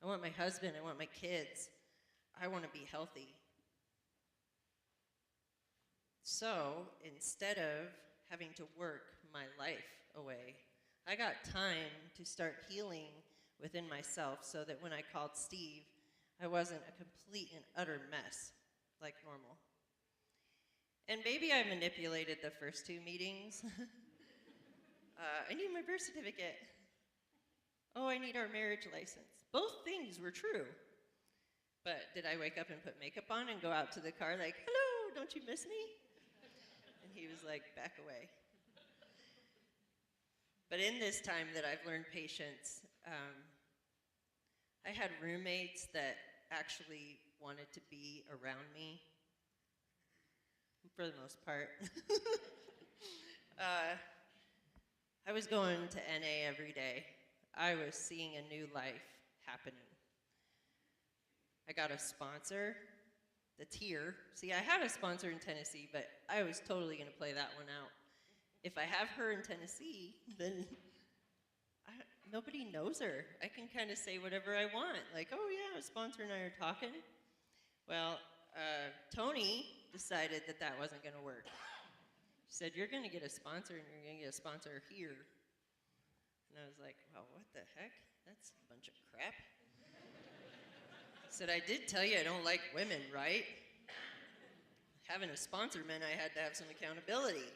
I want my husband. I want my kids. I want to be healthy. So instead of having to work my life away, I got time to start healing within myself so that when I called Steve, I wasn't a complete and utter mess like normal. And maybe I manipulated the first 2 meetings. I need my birth certificate. Oh, I need our marriage license. Both things were true. But did I wake up and put makeup on and go out to the car like, hello, don't you miss me? And he was like, back away. But in this time that I've learned patience, I had roommates that actually wanted to be around me, for the most part. I was going to NA every day. I was seeing a new life happening. I got a sponsor, the tier. See, I had a sponsor in Tennessee, but I was totally going to play that one out. If I have her in Tennessee, then nobody knows her. I can kind of say whatever I want. Like, oh yeah, a sponsor and I are talking. Well, Tony decided that that wasn't going to work. She said, you're going to get a sponsor and you're going to get a sponsor here. And I was like, well, what the heck? That's a bunch of crap. I said, I did tell you I don't like women, right? Having a sponsor meant I had to have some accountability.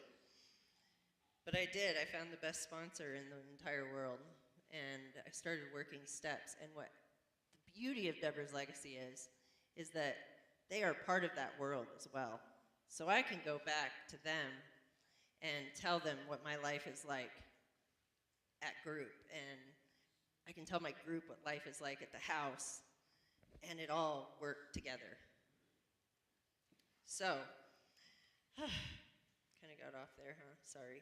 But I did. I found the best sponsor in the entire world. And I started working steps. And what the beauty of Deborah's Legacy is that they are part of that world as well. So I can go back to them and tell them what my life is like at group. And I can tell my group what life is like at the house. And it all worked together. So, kind of got off there, huh? Sorry.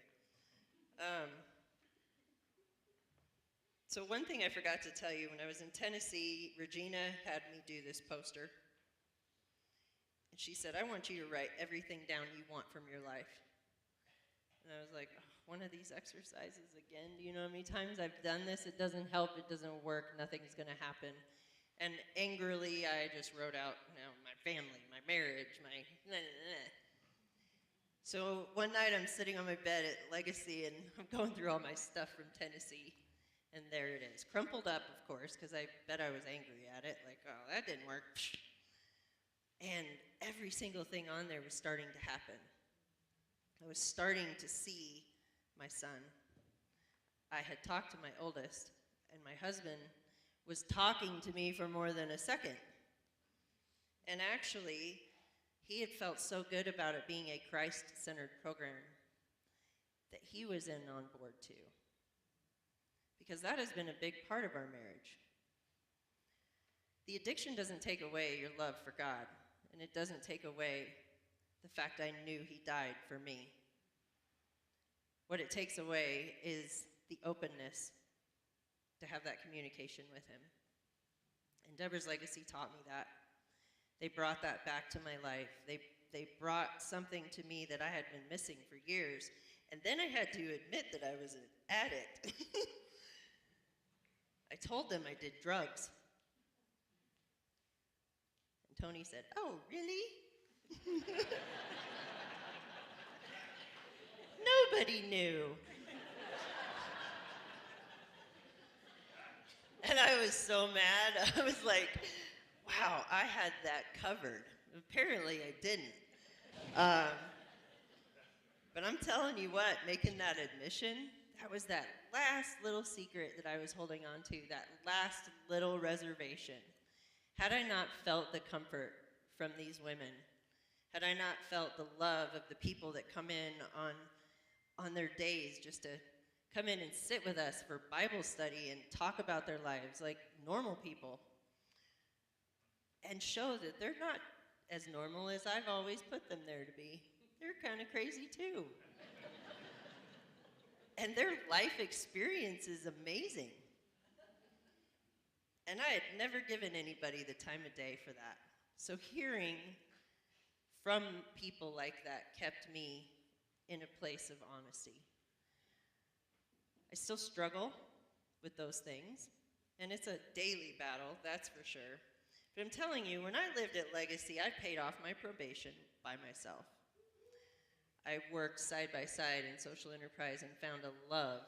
So one thing I forgot to tell you, when I was in Tennessee, Regina had me do this poster. And she said, I want you to write everything down you want from your life. And I was like, oh, one of these exercises again. Do you know how many times I've done this? It doesn't help, it doesn't work, nothing's gonna happen. And angrily, I just wrote out, my family, my marriage, my nah, nah, nah. So one night I'm sitting on my bed at Legacy, and I'm going through all my stuff from Tennessee, and there it is. Crumpled up, of course, because I bet I was angry at it, like, oh, that didn't work. And every single thing on there was starting to happen. I was starting to see my son. I had talked to my oldest, and my husband was talking to me for more than a second. And actually, he had felt so good about it being a Christ-centered program that he was in on board too. Because that has been a big part of our marriage. The addiction doesn't take away your love for God, and it doesn't take away the fact I knew he died for me. What it takes away is the openness to have that communication with him. And Deborah's Legacy taught me that. They brought that back to my life. They brought something to me that I had been missing for years. And then I had to admit that I was an addict. I told them I did drugs. And Tony said, "Oh, really?" Nobody knew. And I was so mad. I was like, wow, I had that covered. Apparently I didn't. But I'm telling you what, making that admission, that was that last little secret that I was holding on to, that last little reservation. Had I not felt the comfort from these women, had I not felt the love of the people that come in on their days just to come in and sit with us for Bible study and talk about their lives like normal people, and show that they're not as normal as I've always put them there to be. They're kind of crazy too. And their life experience is amazing. And I had never given anybody the time of day for that. So hearing from people like that kept me in a place of honesty. I still struggle with those things, and it's a daily battle, that's for sure. But I'm telling you, when I lived at Legacy, I paid off my probation by myself. I worked side by side in social enterprise and found a love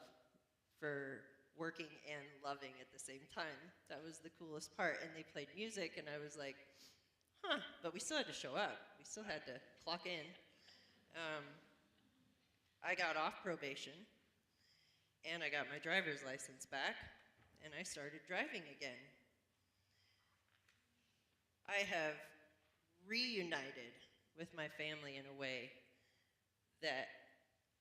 for working and loving at the same time. That was the coolest part. And they played music, and I was like, huh, but we still had to show up. We still had to clock in. I got off probation, and I got my driver's license back, and I started driving again. I have reunited with my family in a way that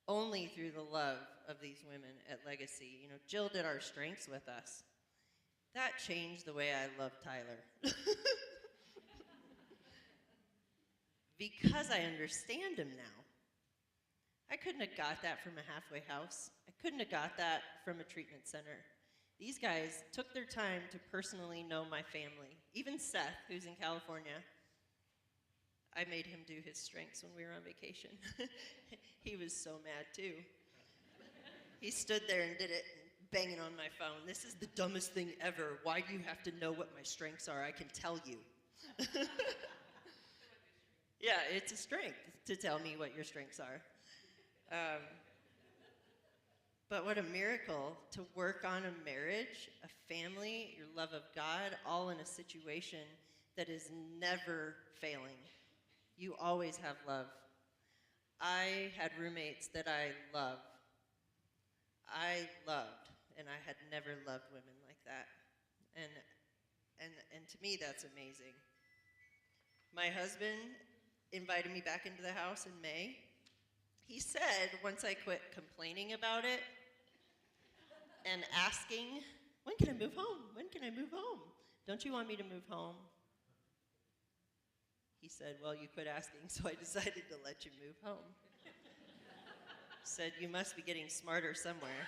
only through the love of these women at Legacy. You know, Jill did our strengths with us. That changed the way I love Tyler. Because I understand him now. I couldn't have got that from a halfway house. I couldn't have got that from a treatment center. These guys took their time to personally know my family. Even Seth, who's in California, I made him do his strengths when we were on vacation. He was so mad too. He stood there and did it, banging on my phone. This is the dumbest thing ever. Why do you have to know what my strengths are? I can tell you. Yeah, it's a strength to tell me what your strengths are. But what a miracle to work on a marriage, a family, your love of God, all in a situation that is never failing. You always have love. I had roommates that I loved, and I had never loved women like that. And to me, that's amazing. My husband invited me back into the house in May. He said, once I quit complaining about it and asking, when can I move home? When can I move home? Don't you want me to move home? He said, well, you quit asking, so I decided to let you move home. Said, you must be getting smarter somewhere.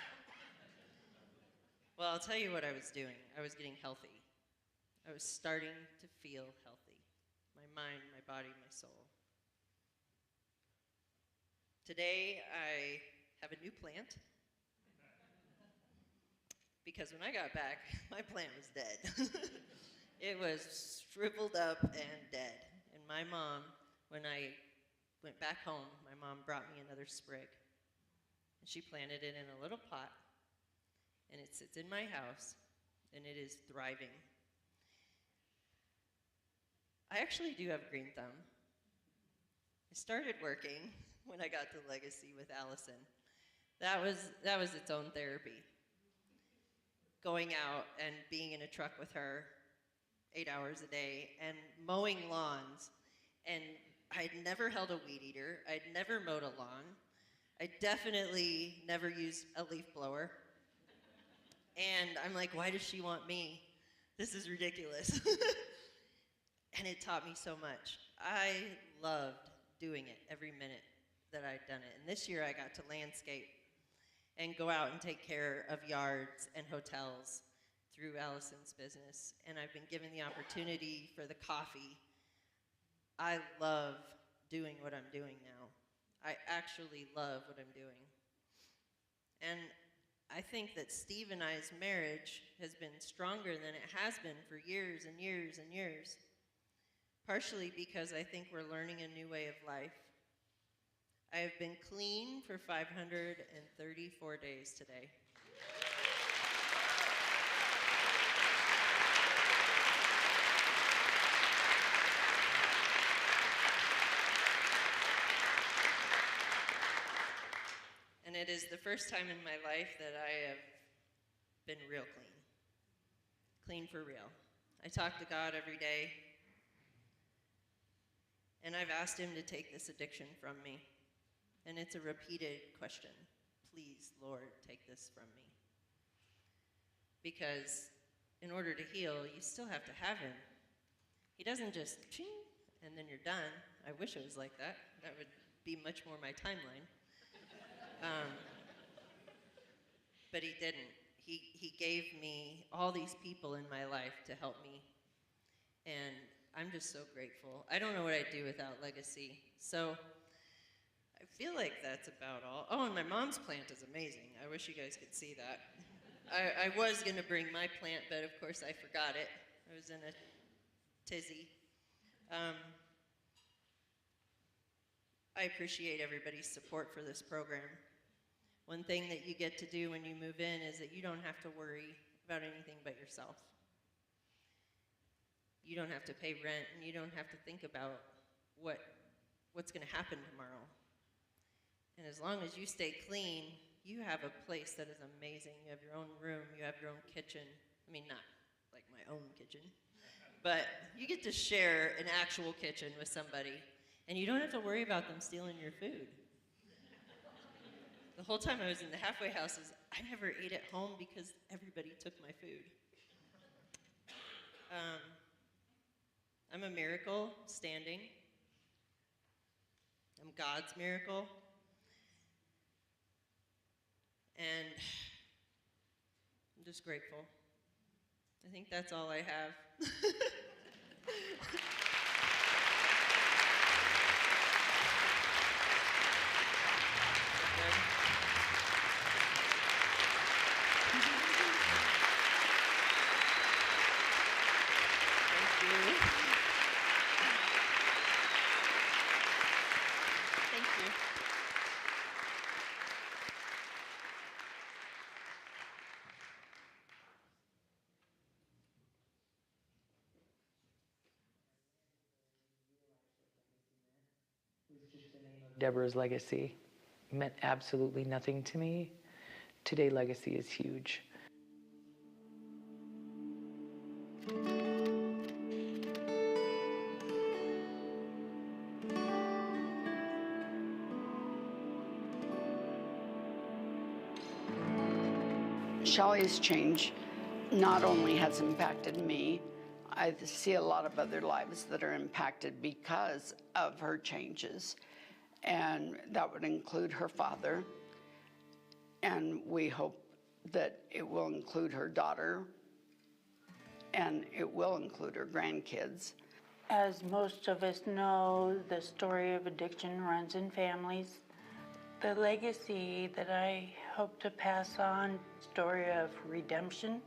Well, I'll tell you what I was doing. I was getting healthy. I was starting to feel healthy. My mind, my body, my soul. Today, I have a new plant. Because when I got back, my plant was dead. It was shriveled up and dead. And my mom, when I went back home, my mom brought me another sprig. And she planted it in a little pot. And it sits in my house, and it is thriving. I actually do have a green thumb. I started working when I got to Legacy with Allison. That was its own therapy. Going out and being in a truck with her 8 hours a day and mowing lawns. And I'd never held a weed eater. I'd never mowed a lawn. I definitely never used a leaf blower. And I'm like, why does she want me? This is ridiculous. And it taught me so much. I loved doing it every minute that I'd done it. And this year I got to landscape and go out and take care of yards and hotels through Allison's business. And I've been given the opportunity for the coffee. I love doing what I'm doing now. I actually love what I'm doing. And I think that Steve and I's marriage has been stronger than it has been for years and years and years. Partially because I think we're learning a new way of life. I have been clean for 534 days today. And it is the first time in my life that I have been real clean. Clean for real. I talk to God every day. And I've asked him to take this addiction from me. And it's a repeated question. Please, Lord, take this from me. Because in order to heal, you still have to have him. He doesn't just ching, and then you're done. I wish it was like that. That would be much more my timeline. But he didn't. He gave me all these people in my life to help me. And I'm just so grateful. I don't know what I'd do without Legacy. So I feel like that's about all. Oh, and my mom's plant is amazing. I wish you guys could see that. I was going to bring my plant, but of course I forgot it. I was in a tizzy. I appreciate everybody's support for this program. One thing that you get to do when you move in is that you don't have to worry about anything but yourself. You don't have to pay rent, and you don't have to think about what's going to happen tomorrow. And as long as you stay clean, you have a place that is amazing. You have your own room, you have your own kitchen. I mean, not like my own kitchen, but you get to share an actual kitchen with somebody, and you don't have to worry about them stealing your food. The whole time I was in the halfway houses, I never ate at home because everybody took my food. I'm a miracle standing. I'm God's miracle. And I'm just grateful. I think that's all I have. Deborah's legacy meant absolutely nothing to me. Today, legacy is huge. Shelley's change not only has impacted me, I see a lot of other lives that are impacted because of her changes. And that would include her father. And we hope that it will include her daughter. And it will include her grandkids. As most of us know, the story of addiction runs in families. The legacy that I hope to pass on, story of redemption,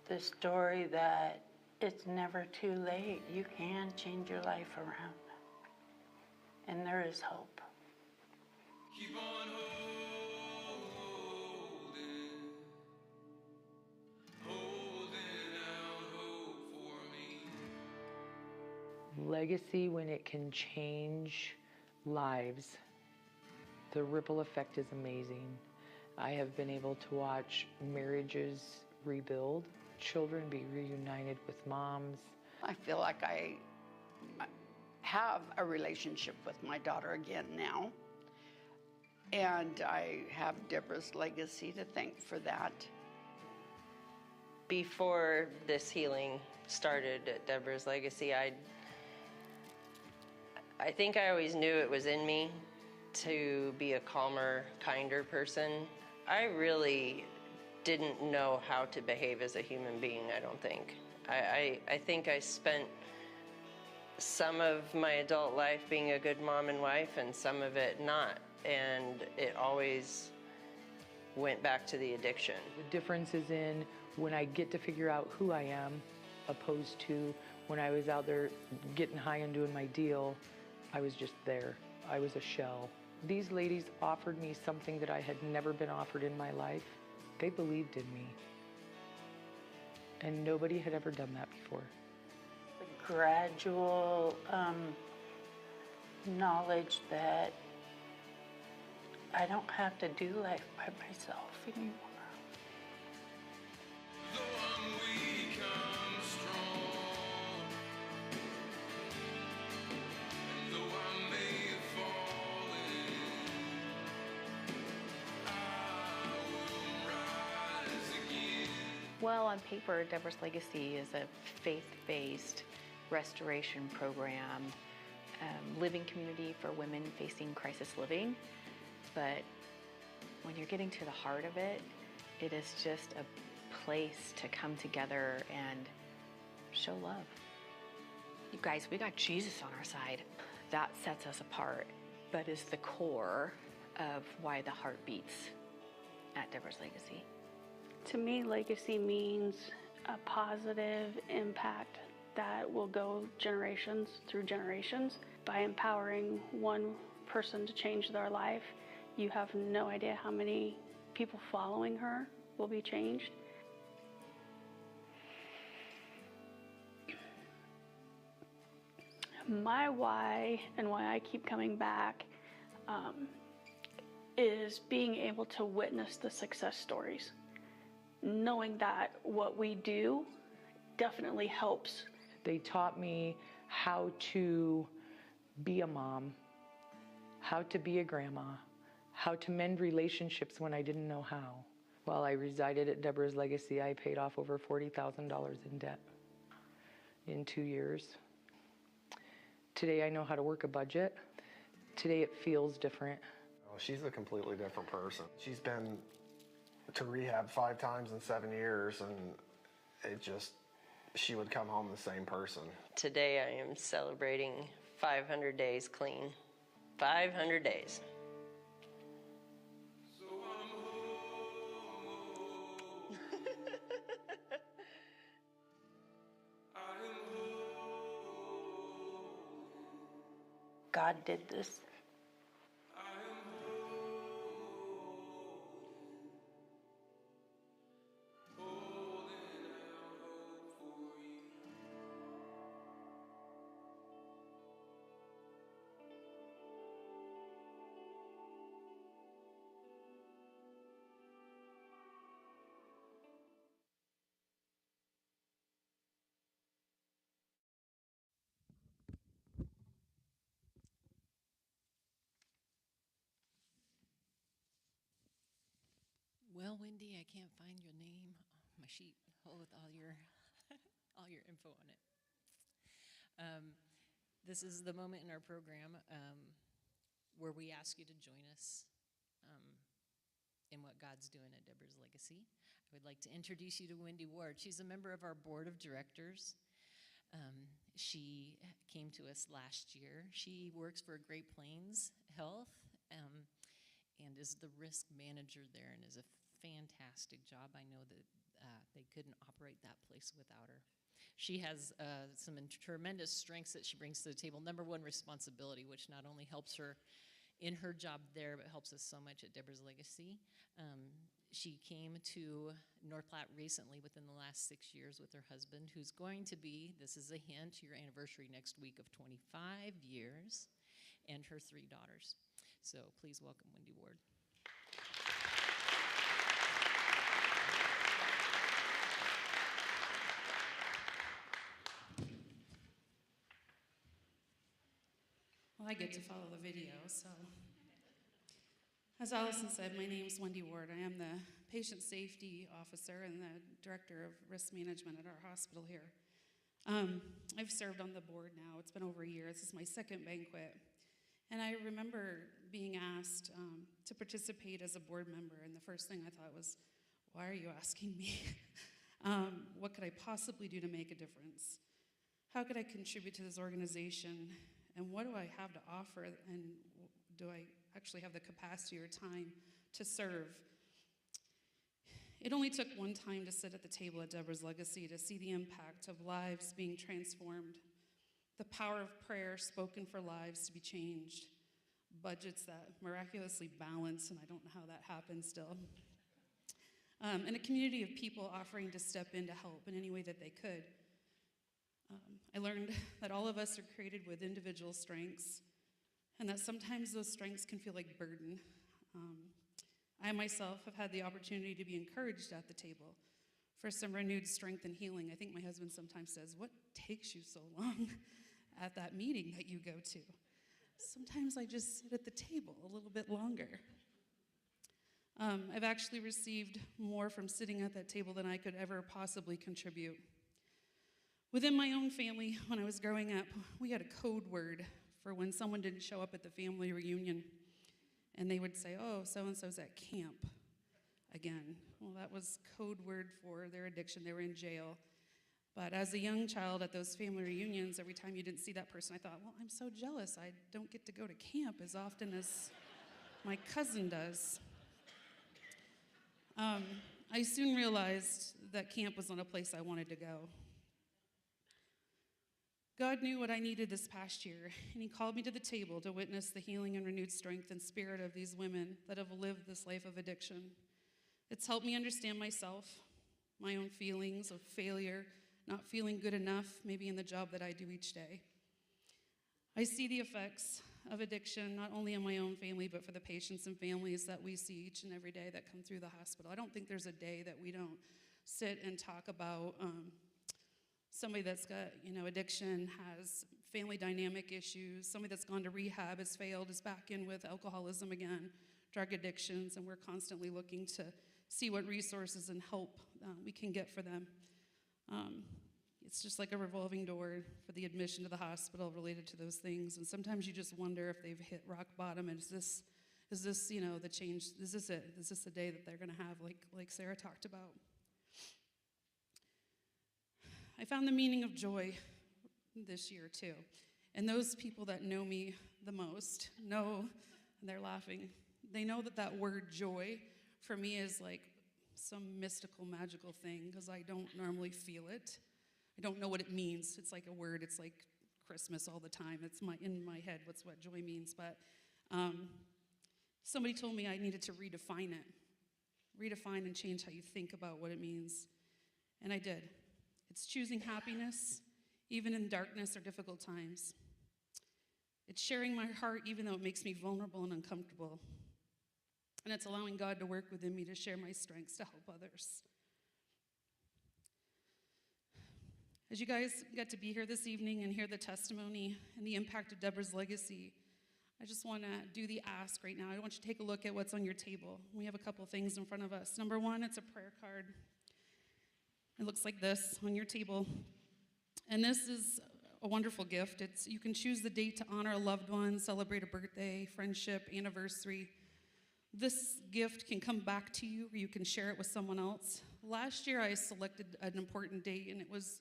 the story that it's never too late. You can change your life around, and there is hope. Keep on holding out hope for me. Legacy, when it can change lives, the ripple effect is amazing. I have been able to watch marriages rebuild, children be reunited with moms. I feel like I have a relationship with my daughter again now. And I have Deborah's legacy to thank for that. Before this healing started at Deborah's Legacy, I think I always knew it was in me to be a calmer, kinder person. I really didn't know how to behave as a human being, I don't think. I think I spent some of my adult life being a good mom and wife and some of it not. And it always went back to the addiction. The difference is in when I get to figure out who I am, opposed to when I was out there getting high and doing my deal, I was just there. I was a shell. These ladies offered me something that I had never been offered in my life. They believed in me. And nobody had ever done that before. The gradual knowledge that I don't have to do life by myself anymore. Though I'm weak, I'm strong. And though I may have fallen, I will rise again. Well, on paper, Deborah's Legacy is a faith-based restoration program, living community for women facing crisis living. But when you're getting to the heart of it, it is just a place to come together and show love. You guys, we got Jesus on our side. That sets us apart, but is the core of why the heart beats at Deborah's Legacy. To me, legacy means a positive impact that will go generations through generations. By empowering one person to change their life, you have no idea how many people following her will be changed. My why and why I keep coming back is being able to witness the success stories. Knowing that what we do definitely helps. They taught me how to be a mom, how to be a grandma, how to mend relationships when I didn't know how. While I resided at Deborah's Legacy, I paid off over $40,000 in debt in 2 years. Today I know how to work a budget. Today it feels different. Oh, she's a completely different person. She's been to rehab 5 times in 7 years, and she would come home the same person. Today I am celebrating 500 days clean. 500 days. God did this. Well, Wendy, I can't find your name on my sheet with all your all your info on it. This is the moment in our program where we ask you to join us in what God's doing at Deborah's Legacy. I would like to introduce you to Wendy Ward. She's a member of our board of directors. She came to us last year. She works for Great Plains Health, and is the risk manager there and is a fantastic job. I know that they couldn't operate that place without her. She has some tremendous strengths that she brings to the table. Number one, responsibility, which not only helps her in her job there, but helps us so much at Deborah's Legacy. She came to North Platte recently within the last 6 years with her husband, who's going to be, this is a hint, your anniversary next week of 25 years, and her 3 daughters. So please welcome Wendy Ward. Well, I get to follow the video, so. As Allison said, my name is Wendy Ward. I am the Patient Safety Officer and the Director of Risk Management at our hospital here. I've served on the board now. It's been over a year. This is my second banquet. And I remember being asked to participate as a board member, and the first thing I thought was, why are you asking me? What could I possibly do to make a difference? How could I contribute to this organization? And what do I have to offer? And do I actually have the capacity or time to serve? It only took one time to sit at the table at Deborah's Legacy to see the impact of lives being transformed, the power of prayer spoken for lives to be changed, budgets that miraculously balance, and I don't know how that happens still, and a community of people offering to step in to help in any way that they could. I learned that all of us are created with individual strengths, and that sometimes those strengths can feel like burden. I myself have had the opportunity to be encouraged at the table for some renewed strength and healing. I think my husband sometimes says, what takes you so long at that meeting that you go to? Sometimes I just sit at the table a little bit longer. I've actually received more from sitting at that table than I could ever possibly contribute. Within my own family, when I was growing up, we had a code word for when someone didn't show up at the family reunion. And they would say, oh, so-and-so's at camp again. Well, that was code word for their addiction. They were in jail. But as a young child at those family reunions, every time you didn't see that person, I thought, well, I'm so jealous. I don't get to go to camp as often as my cousin does. I soon realized that camp was not a place I wanted to go. God knew what I needed this past year, and he called me to the table to witness the healing and renewed strength and spirit of these women that have lived this life of addiction. It's helped me understand myself, my own feelings of failure, not feeling good enough, maybe in the job that I do each day. I see the effects of addiction, not only in my own family, but for the patients and families that we see each and every day that come through the hospital. I don't think there's a day that we don't sit and talk about somebody that's got, addiction, has family dynamic issues, somebody that's gone to rehab, has failed, is back in with alcoholism again, drug addictions, and we're constantly looking to see what resources and help we can get for them. It's just like a revolving door for the admission to the hospital related to those things, and sometimes you just wonder if they've hit rock bottom, and is this the change, is this it? Is this the day that they're gonna have, like Sarah talked about? I found the meaning of joy this year too. And those people that know me the most know, and they're laughing, they know that word joy for me is like some mystical, magical thing, because I don't normally feel it. I don't know what it means. It's like a word, it's like Christmas all the time. It's in my head what joy means. But somebody told me I needed to redefine and change how you think about what it means. And I did. It's choosing happiness, even in darkness or difficult times. It's sharing my heart, even though it makes me vulnerable and uncomfortable. And it's allowing God to work within me to share my strengths to help others. As you guys get to be here this evening and hear the testimony and the impact of Deborah's legacy, I just want to do the ask right now. I want you to take a look at what's on your table. We have a couple things in front of us. Number one, it's a prayer card. It looks like this on your table. And this is a wonderful gift. You can choose the date to honor a loved one, celebrate a birthday, friendship, anniversary. This gift can come back to you, or you can share it with someone else. Last year, I selected an important date, and it was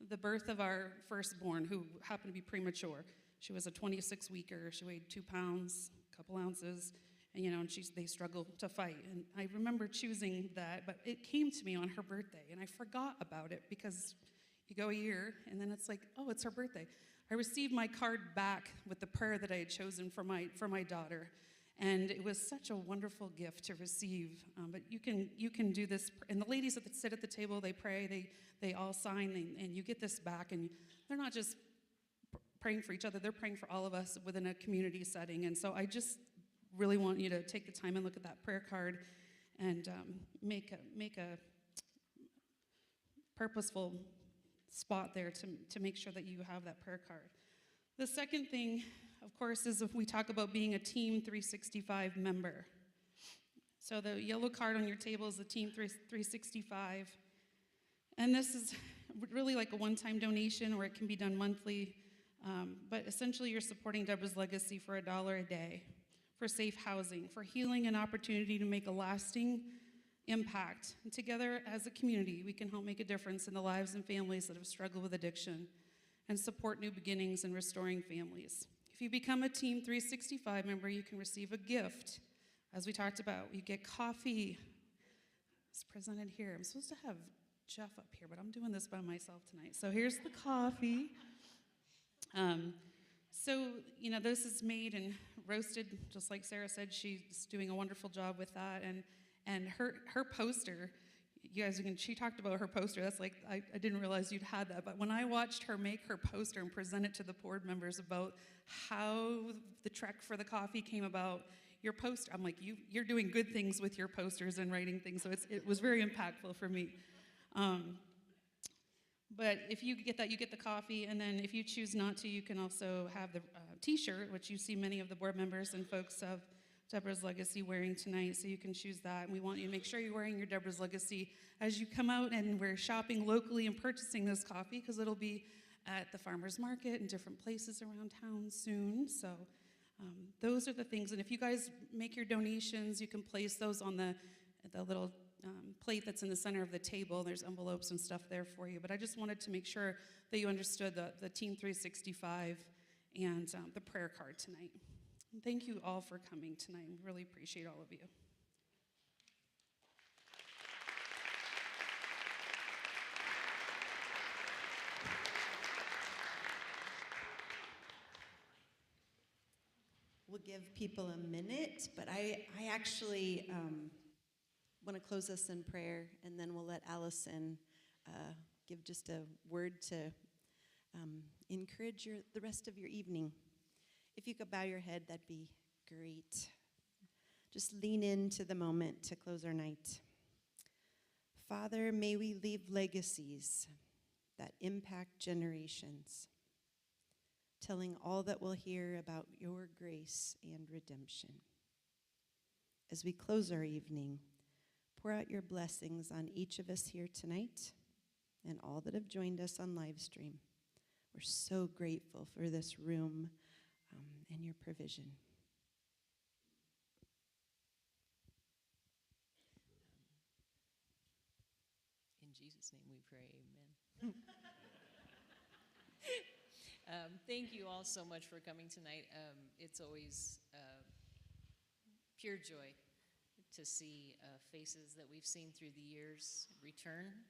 the birth of our firstborn, who happened to be premature. She was a 26-weeker. She weighed 2 pounds, a couple ounces, and, you know, and they struggle to fight. And I remember choosing that, but it came to me on her birthday, and I forgot about it because you go a year, and then it's like, oh, it's her birthday. I received my card back with the prayer that I had chosen for my daughter, and it was such a wonderful gift to receive. But you can do this, and the ladies that sit at the table, they pray, they all sign, and you get this back, and they're not just praying for each other, they're praying for all of us within a community setting. And so I just really want you to take the time and look at that prayer card and make a purposeful spot there to make sure that you have that prayer card. The second thing, of course, is if we talk about being a Team 365 member. So the yellow card on your table is the Team 365. And this is really like a one-time donation, or it can be done monthly. But essentially, you're supporting Deborah's Legacy for $1 a day, for safe housing, for healing and opportunity to make a lasting impact. And together as a community, we can help make a difference in the lives and families that have struggled with addiction and support new beginnings and restoring families. If you become a Team 365 member, you can receive a gift. As we talked about, you get coffee. It's presented here. I'm supposed to have Jeff up here, but I'm doing this by myself tonight. So here's the coffee. So, you know, this is made and roasted, just like Sarah said. She's doing a wonderful job with that. And her poster, you guys, she talked about her poster. That's like, I didn't realize you'd had that. But when I watched her make her poster and present it to the board members about how the trek for the coffee came about, your poster, I'm like, you're doing good things with your posters and writing things. So it was very impactful for me. But if you get that, you get the coffee, and then if you choose not to, you can also have the t-shirt, which you see many of the board members and folks of Deborah's Legacy wearing tonight, so you can choose that. And we want you to make sure you're wearing your Deborah's Legacy as you come out and we're shopping locally and purchasing this coffee, because it'll be at the farmer's market and different places around town soon. So those are the things. And if you guys make your donations, you can place those on the little plate that's in the center of the table. There's envelopes and stuff there for you. But I just wanted to make sure that you understood the Team 365 and the prayer card tonight. And thank you all for coming tonight. We really appreciate all of you. We'll give people a minute, but I actually want to close us in prayer, and then we'll let Allison give just a word to encourage the rest of your evening. If you could bow your head, that'd be great. Just lean into the moment to close our night. Father, may we leave legacies that impact generations, telling all that will hear about your grace and redemption. As we close our evening, pour out your blessings on each of us here tonight and all that have joined us on live stream. We're so grateful for this room and your provision. In Jesus' name we pray, amen. Thank you all so much for coming tonight. It's always pure joy to see faces that we've seen through the years return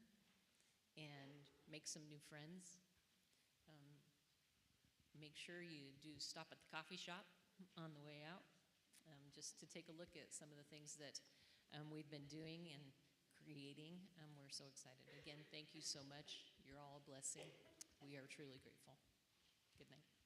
and make some new friends. Make sure you do stop at the coffee shop on the way out, just to take a look at some of the things that we've been doing and creating. We're so excited. Again, thank you so much. You're all a blessing. We are truly grateful. Good night.